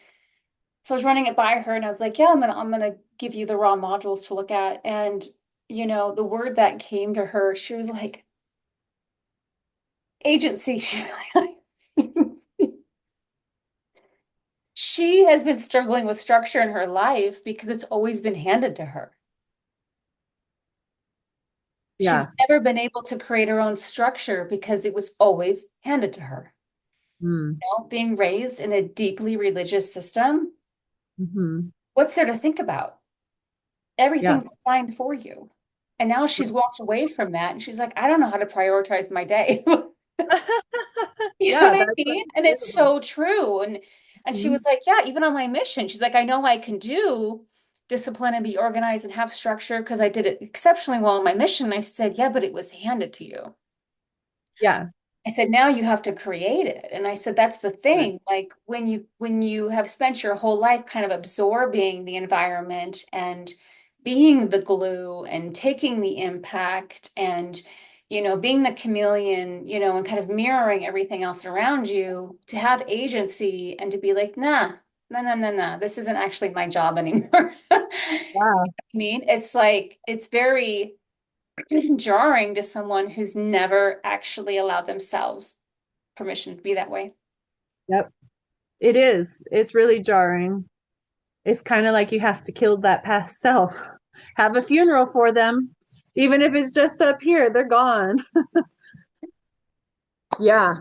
So I was running it by her and I was like, yeah, I'm gonna give you the raw modules to look at. And, the word that came to her, she was like, agency. She's like, she has been struggling with structure in her life because it's always been handed to her. She's Yeah. never been able to create her own structure because it was always handed to her. Mm. Being raised in a deeply religious system, Hmm. what's there to think about? Yeah. Everything's designed for you. And now she's walked away from that and she's like, I don't know how to prioritize my day. You know Yeah, what I that's mean? And it's understandable. so true. And she Mhm. was like, yeah, even on my mission, she's like, I know I can do discipline and be organized and have structure because I did it exceptionally well on my mission. And I said, yeah, but it was handed to you. Yeah. I said, now you have to create it. And I said, that's the Right. thing. Like when you have spent your whole life kind of absorbing the environment and being the glue and taking the impact and being the chameleon, and kind of mirroring everything else around you, to have agency and to be like, nah, no, no, no, no, this isn't actually my job anymore. Wow. I mean, it's like it's very jarring to someone who's never actually allowed themselves permission to be that way. Yep. It is. It's really jarring. It's kind of like you have to kill that past self. Have a funeral for them. Even if it's just up here, they're gone. Yeah.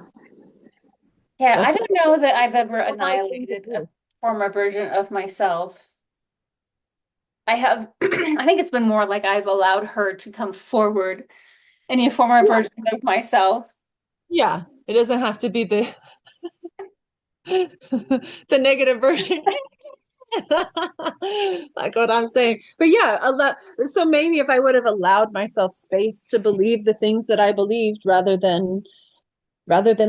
Yeah, I That's don't know that I've ever a hard thing to annihilated a do. former version of myself. I have, I think it's been more like I've allowed her to come forward, any former Yeah. versions of myself. Yeah. It doesn't have to be the the negative version. Like what I'm saying. But yeah, so maybe if I would have allowed myself space to believe the things that I believed rather than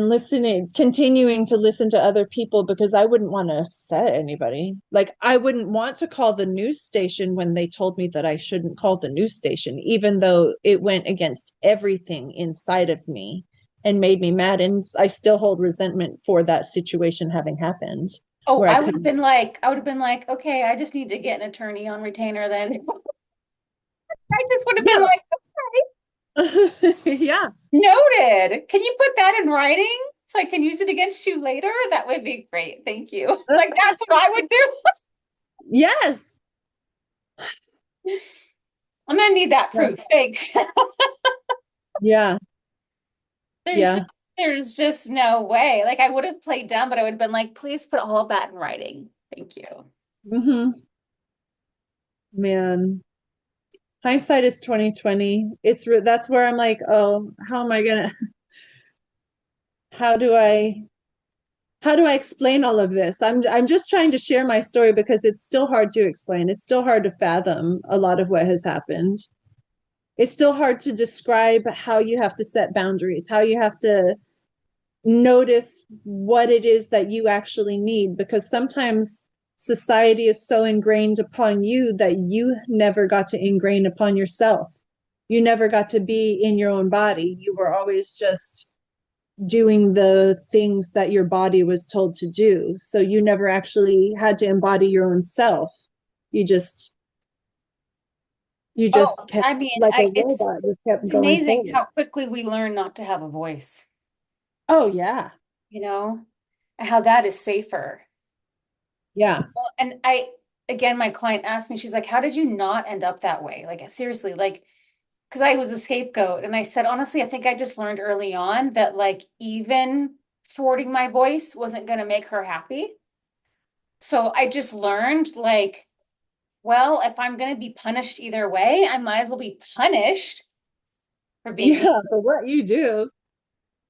listening, continuing to listen to other people because I wouldn't want to upset anybody. Like, I wouldn't want to call the news station when they told me that I shouldn't call the news station, even though it went against everything inside of me and made me mad. And I still hold resentment for that situation having happened Oh, where I couldn't. I would have been like, okay, I just need to get an attorney on retainer then. I just would have been Yeah. like, Yeah. noted. Can you put that in writing so I can use it against you later? That would be great. Thank you. Like that's what I would do. Yes. I'm gonna need that Yeah. proof. Thanks. Yeah. There's Yeah. just there's just no way. Like I would have played dumb, but I would have been like, please put all of that in writing. Thank you. Hmm. Man, hindsight is 2020. That's where I'm like, oh, how do I how do I explain all of this? I'm just trying to share my story because it's still hard to explain. It's still hard to fathom a lot of what has happened. It's still hard to describe how you have to set boundaries, how you have to notice what it is that you actually need, because sometimes society is so ingrained upon you that you never got to ingrain upon yourself. You never got to be in your own body. You were always just doing the things that your body was told to do. So you never actually had to embody your own self. You just you just Oh, kept I mean, like a I robot, just kept it's going amazing forward. how quickly we learn not to have a voice, Oh yeah. you know, and how that is safer. Yeah. Well, and again, my client asked me, she's like, how did you not end up that way? Like, seriously, like, because I was a scapegoat. And I said, honestly, I think I just learned early on that, like, even thwarting my voice wasn't going to make her happy. So I just learned, like, well, if I'm going to be punished either way, I might as well be punished for being me. Yeah, for what you do.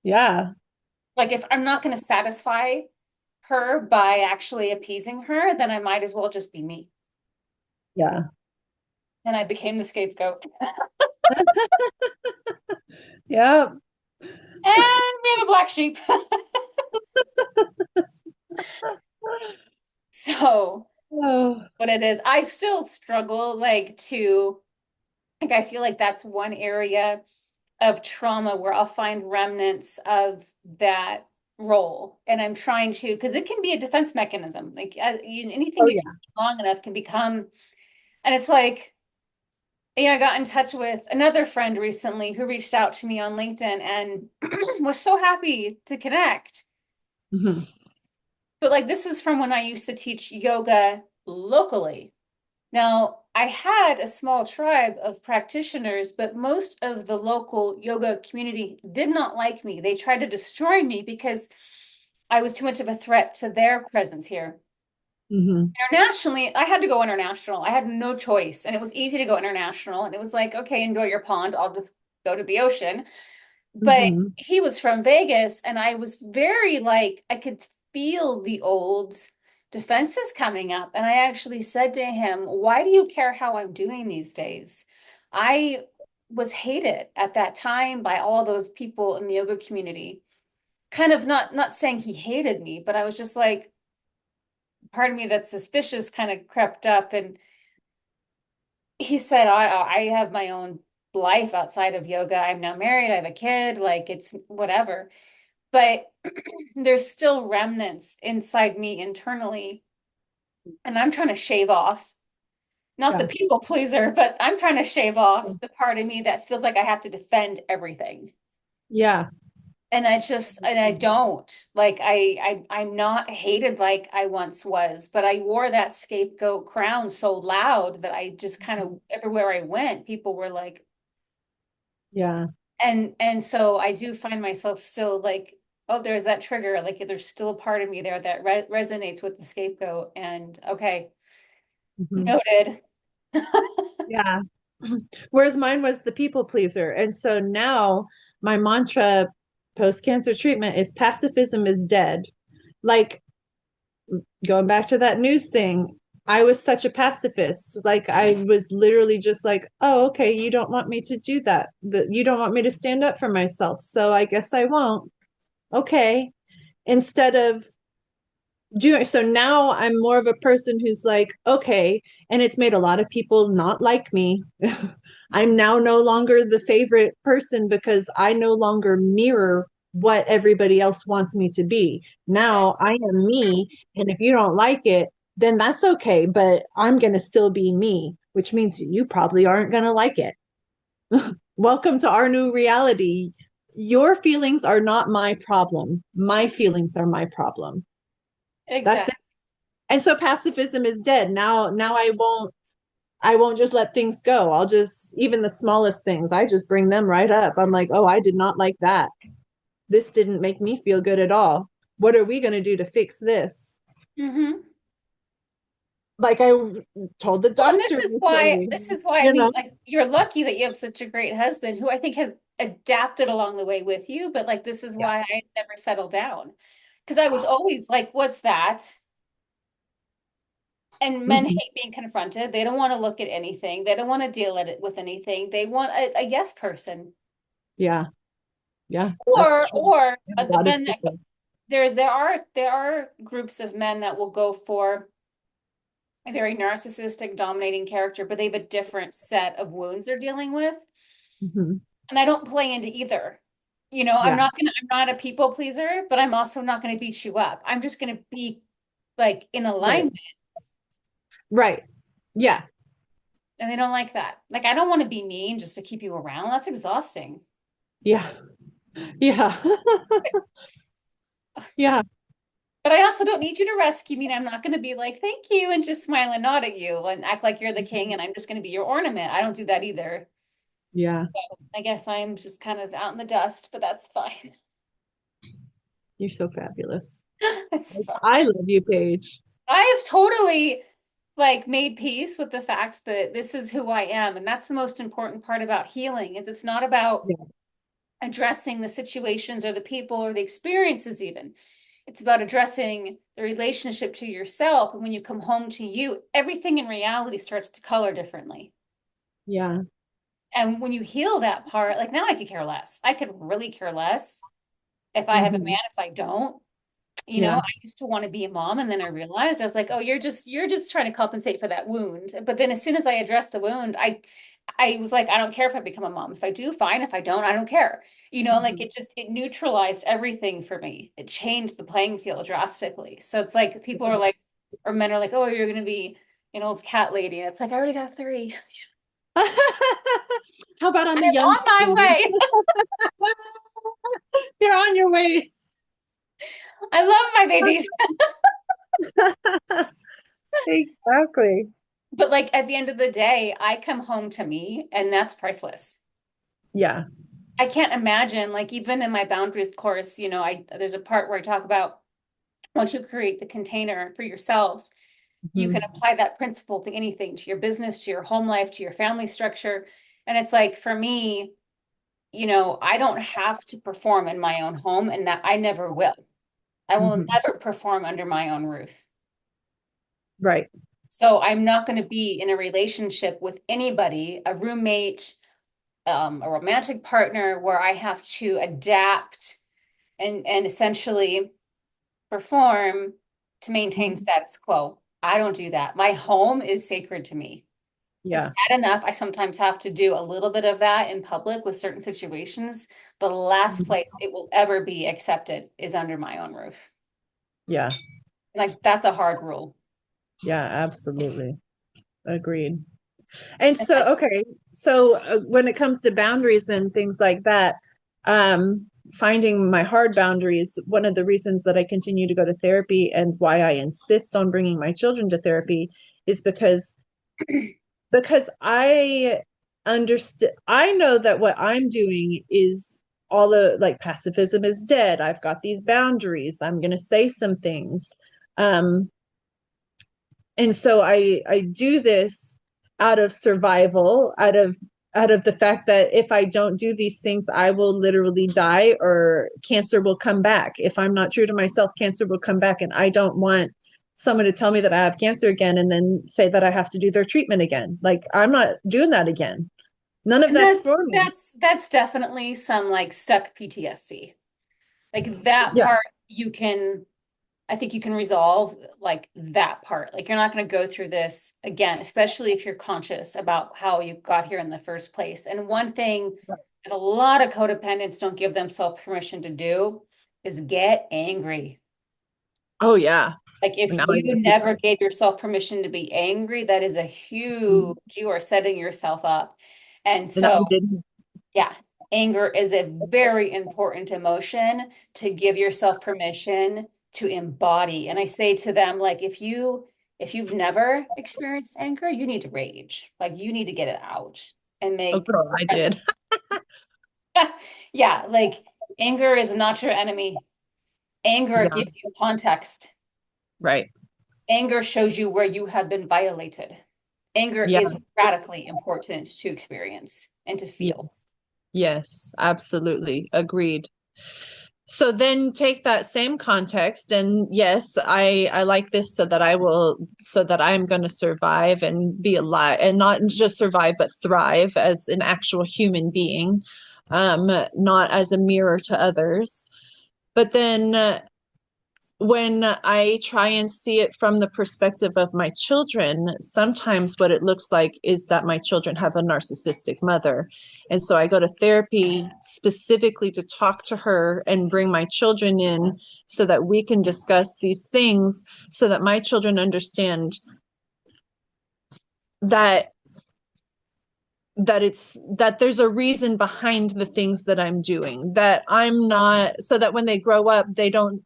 Yeah. Like, if I'm not going to satisfy her by actually appeasing her, then I might as well just be me. Yeah. And I became the scapegoat. Yeah. And we have a black sheep. So, Oh, what it is, I still struggle like I feel like that's one area of trauma where I'll find remnants of that role. And I'm trying to, because it can be a defense mechanism. Like anything oh you do yeah. long enough can become, and it's like, yeah, I got in touch with another friend recently who reached out to me on LinkedIn and was so happy to connect. Hmm. But like this is from when I used to teach yoga locally. Now, I had a small tribe of practitioners, but most of the local yoga community did not like me. They tried to destroy me because I was too much of a threat to their presence here. Hmm. Internationally, I had to go international. I had no choice, and it was easy to go international. And it was like, okay, enjoy your pond. I'll just go to the ocean. But Hmm. he was from Vegas, and I was very like, I could feel the old defenses coming up. And I actually said to him, why do you care how I'm doing these days? I was hated at that time by all those people in the yoga community. Kind of not saying he hated me, but I was just like, part of me that's suspicious kind of crept up. And he said, I have my own life outside of yoga. I'm now married, I have a kid, like it's whatever. But there's still remnants inside me internally, and I'm trying to shave off, not the Yeah. people pleaser, but I'm trying to shave off the part of me that feels like I have to defend everything. Yeah. And I don't like I'm not hated like I once was, but I wore that scapegoat crown so loud that I just kind of everywhere I went, people were like, Yeah. and so I do find myself still like, oh, there's that trigger, like there's still a part of me there that resonates with the scapegoat. And okay, Hmm. noted. Yeah. Whereas mine was the people pleaser. And so now my mantra post cancer treatment is pacifism is dead. Like going back to that news thing, I was such a pacifist. Like I was literally just like, oh, okay, you don't want me to do that. You don't want me to stand up for myself. So I guess I won't. Okay. Instead of doing so now I'm more of a person who's like, okay, and it's made a lot of people not like me. I'm now no longer the favorite person because I no longer mirror what everybody else wants me to be. Now I am me, and if you don't like it, then that's okay, but I'm going to still be me, which means you probably aren't going to like it. Welcome to our new reality. Your feelings are not my problem. My feelings are my problem. That's Exactly. And so pacifism is dead. Now I won't I won't just let things go. I'll just, even the smallest things, I just bring them right up. I'm like, oh, I did not like that. This didn't make me feel good at all. What are we going to do to fix this? Mm-hmm. Like I told the Well, and doctor this recently, is why you know? like you're lucky that you have such a great husband who I think has adapted along the way with you, but like this is Yeah. why I never settled down. Because I was always like, what's that? And men Mhm. hate being confronted. They don't want to look at anything. They don't want to deal with anything. They want a yes person. Yeah. Yeah. That's true. Or And a the lot of men that people. there are groups of men that will go for a very narcissistic, dominating character, but they have a different set of wounds they're dealing with. Mhm. And I don't play into either. Yeah. I'm not a people pleaser, but I'm also not gonna beat you up. I'm just gonna be like in Right. alignment. Right. Yeah. And they don't like that. Like I don't want to be mean just to keep you around. That's exhausting. Yeah. Yeah. Yeah. But I also don't need you to rescue me. And I'm not going to be like, thank you, and just smile and nod at you and act like you're the king and I'm just going to be your ornament. I don't do that either. Yeah. I guess I'm just kind of out in the dust, but that's fine. You're so fabulous. It's fine. I love you, Paige. I have totally like made peace with the fact that this is who I am. And that's the most important part about healing. Is it's not about Yeah. addressing the situations or the people or the experiences even. It's about addressing the relationship to yourself. And when you come home to you, everything in reality starts to color differently. Yeah. And when you heal that part, like now I could care less. I could really care less if I have a Hmm. man, if I don't. Yeah. I used to want to be a mom, and then I realized I was like, oh, you're just trying to compensate for that wound. But then as soon as I addressed the wound, I was like, I don't care if I become a mom. If I do, fine. If I don't, I don't care. Like Hmm. it neutralized everything for me. It changed the playing field drastically. So it's like people are like, or men are like, oh, you're gonna be an old cat lady. And it's like, I already got three. How about I'm a I'm young on my lady? way. You're on your way. I love my babies. Exactly. But like at the end of the day, I come home to me, and that's priceless. Yeah. I can't imagine, like even in my boundaries course, I there's a part where I talk about once you create the container for yourself, you can Mhm. apply that principle to anything, to your business, to your home life, to your family structure. And it's like for me, I don't have to perform in my own home, and that I never will. I will Mhm. never perform under my own roof. Right. So I'm not going to be in a relationship with anybody, a roommate, a romantic partner, where I have to adapt and essentially perform to maintain Mhm. status quo. I don't do that. My home is sacred to me. It's Yeah. bad enough. I sometimes have to do a little bit of that in public with certain situations. The last Mhm. place it will ever be accepted is under my own roof. Yeah. Like that's a hard rule. Yeah, absolutely. Agreed. And And so, like, okay, so when it comes to boundaries and things like that, finding my hard boundaries, one of the reasons that I continue to go to therapy and why I insist on bringing my children to therapy is because I know that what I'm doing is all the like pacifism is dead. I've got these boundaries. I'm going to say some things. Um, and so I do this out of survival, out of the fact that if I don't do these things, I will literally die or cancer will come back. If I'm not true to myself, cancer will come back, and I don't want someone to tell me that I have cancer again and then say that I have to do their treatment again. Like I'm not doing that again. None of and that's for me. that's definitely some like stuck PTSD. Like that Yeah. part you can I think you can resolve like that part. Like you're not going to go through this again, especially if you're conscious about how you got here in the first place. And one thing that a lot of codependents don't give themselves permission to do is get angry. Oh yeah. Like if Now I you get to. never gave yourself permission to be angry, that is a huge, you are setting yourself up. And And I so, didn't. yeah, anger is a very important emotion to give yourself permission to embody. And I say to them, like, if you If you've never experienced anger, you need to rage. Like you need to get it out and Oh, make girl, I did. yeah, like anger is not your enemy. Anger Yeah, gives you context. right. Anger shows you where you have been violated. Anger Yeah, is radically important to experience and to feel. yes, yes, absolutely. Agreed. So then take that same context and yes, I like this so that I will so that I'm going to survive and be alive and not just survive but thrive as an actual human being, not as a mirror to others. But then when I try and see it from the perspective of my children, sometimes what it looks like is that my children have a narcissistic mother. And so I go to therapy specifically to talk to her and bring my children in so that we can discuss these things so that my children understand that that there's a reason behind the things that I'm doing, that I'm not, so that when they grow up they don't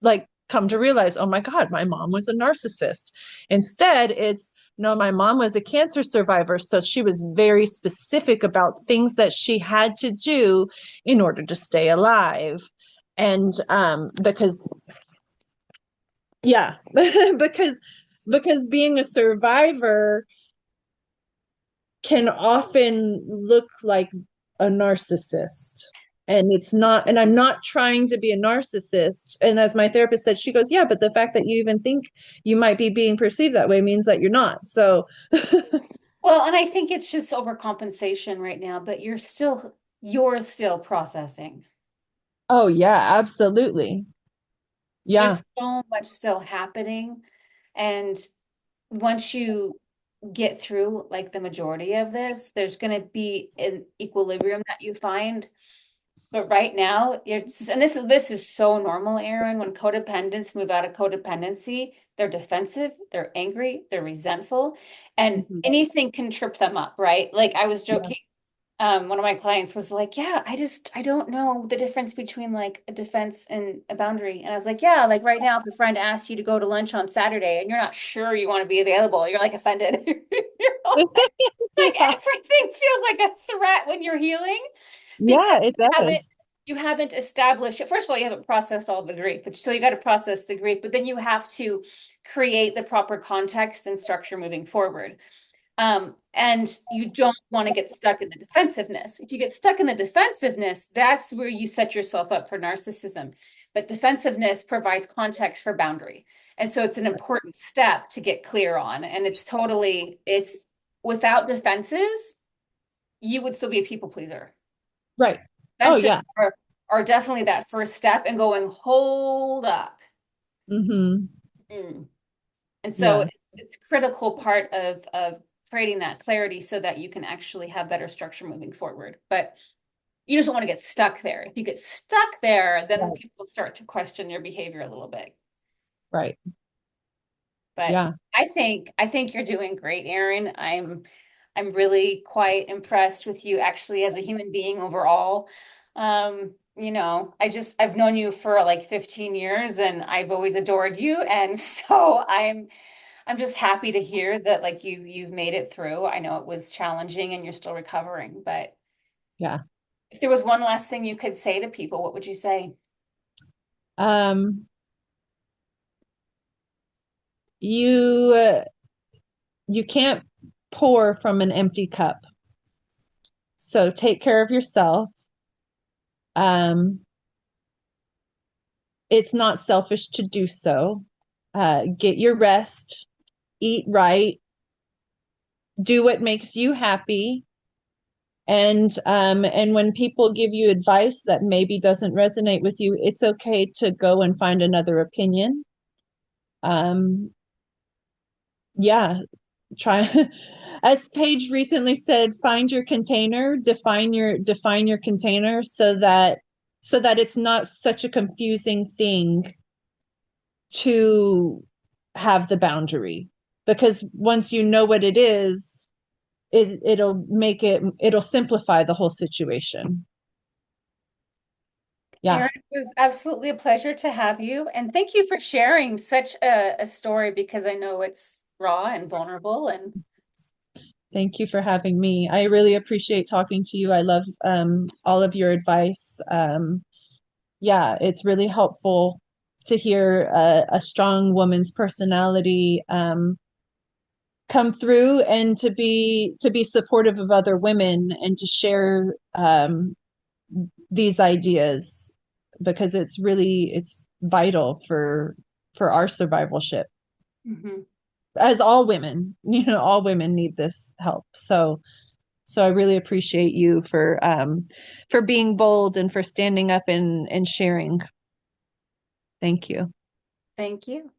like come to realize, oh my god, my mom was a narcissist. Instead it's, no, my mom was a cancer survivor, so she was very specific about things that she had to do in order to stay alive. And because yeah, because being a survivor can often look like a narcissist. And it's not, and I'm not trying to be a narcissist. And as my therapist said, she goes, yeah, but the fact that you even think you might be being perceived that way means that you're not. So, Well, and I think it's just overcompensation right now, but you're still processing. oh, yeah, absolutely. Yeah. There's so much still happening. And once you get through like the majority of this, there's going to be an equilibrium that you find. But right now, it's and this is so normal, Erin. When codependents move out of codependency, they're defensive, they're angry, they're resentful, and Mhm. anything can trip them up, right? Like I was Yeah. joking. One of my clients was like, "Yeah, I don't know the difference between like a defense and a boundary." And I was like, "Yeah, like right now, if a friend asks you to go to lunch on Saturday and you're not sure you want to be available, you're like offended. Like Yeah. everything feels like a threat when you're healing because Yeah, it you haven't does. you haven't established first of all, you haven't processed all the grief, but so you got to process the grief, but then you have to create the proper context and structure moving forward. And you don't want to get stuck in the defensiveness. If you get stuck in the defensiveness, that's where you set yourself up for narcissism. But defensiveness provides context for boundary. And so it's an important step to get clear on. And it's without defenses, you would still be a people pleaser. Right. Oh, Defenses yeah. are definitely that first step and going, hold up. Hmm. Mm. And so Yeah. it's critical part of creating that clarity so that you can actually have better structure moving forward. But you just don't want to get stuck there. If you get stuck there, then Right. people start to question your behavior a little bit. Right. But Yeah. I think you're doing great, Erin. I'm really quite impressed with you actually as a human being overall. I've known you for like 15 years and I've always adored you. And so I'm just happy to hear that like you've made it through. I know it was challenging and you're still recovering, but Yeah. if there was one last thing you could say to people, what would you say? Um, you you can't pour from an empty cup. So take care of yourself. Um, it's not selfish to do so. Get your rest, eat right, do what makes you happy. And when people give you advice that maybe doesn't resonate with you, it's okay to go and find another opinion. Um, yeah, try as Paige recently said, find your container, define your container so that it's not such a confusing thing to have the boundary. Because once you know what it is, it'll simplify the whole situation. Yeah. Erin, it was absolutely a pleasure to have you. And thank you for sharing such a story because I know it's raw and vulnerable. And Thank you for having me. I really appreciate talking to you. I love all of your advice. Yeah, it's really helpful to hear a strong woman's personality come through, and to be supportive of other women and to share these ideas, because it's vital for our survivalship, Mhm. as all women, all women need this help. So I really appreciate you for being bold and for standing up and sharing. Thank you. Thank you.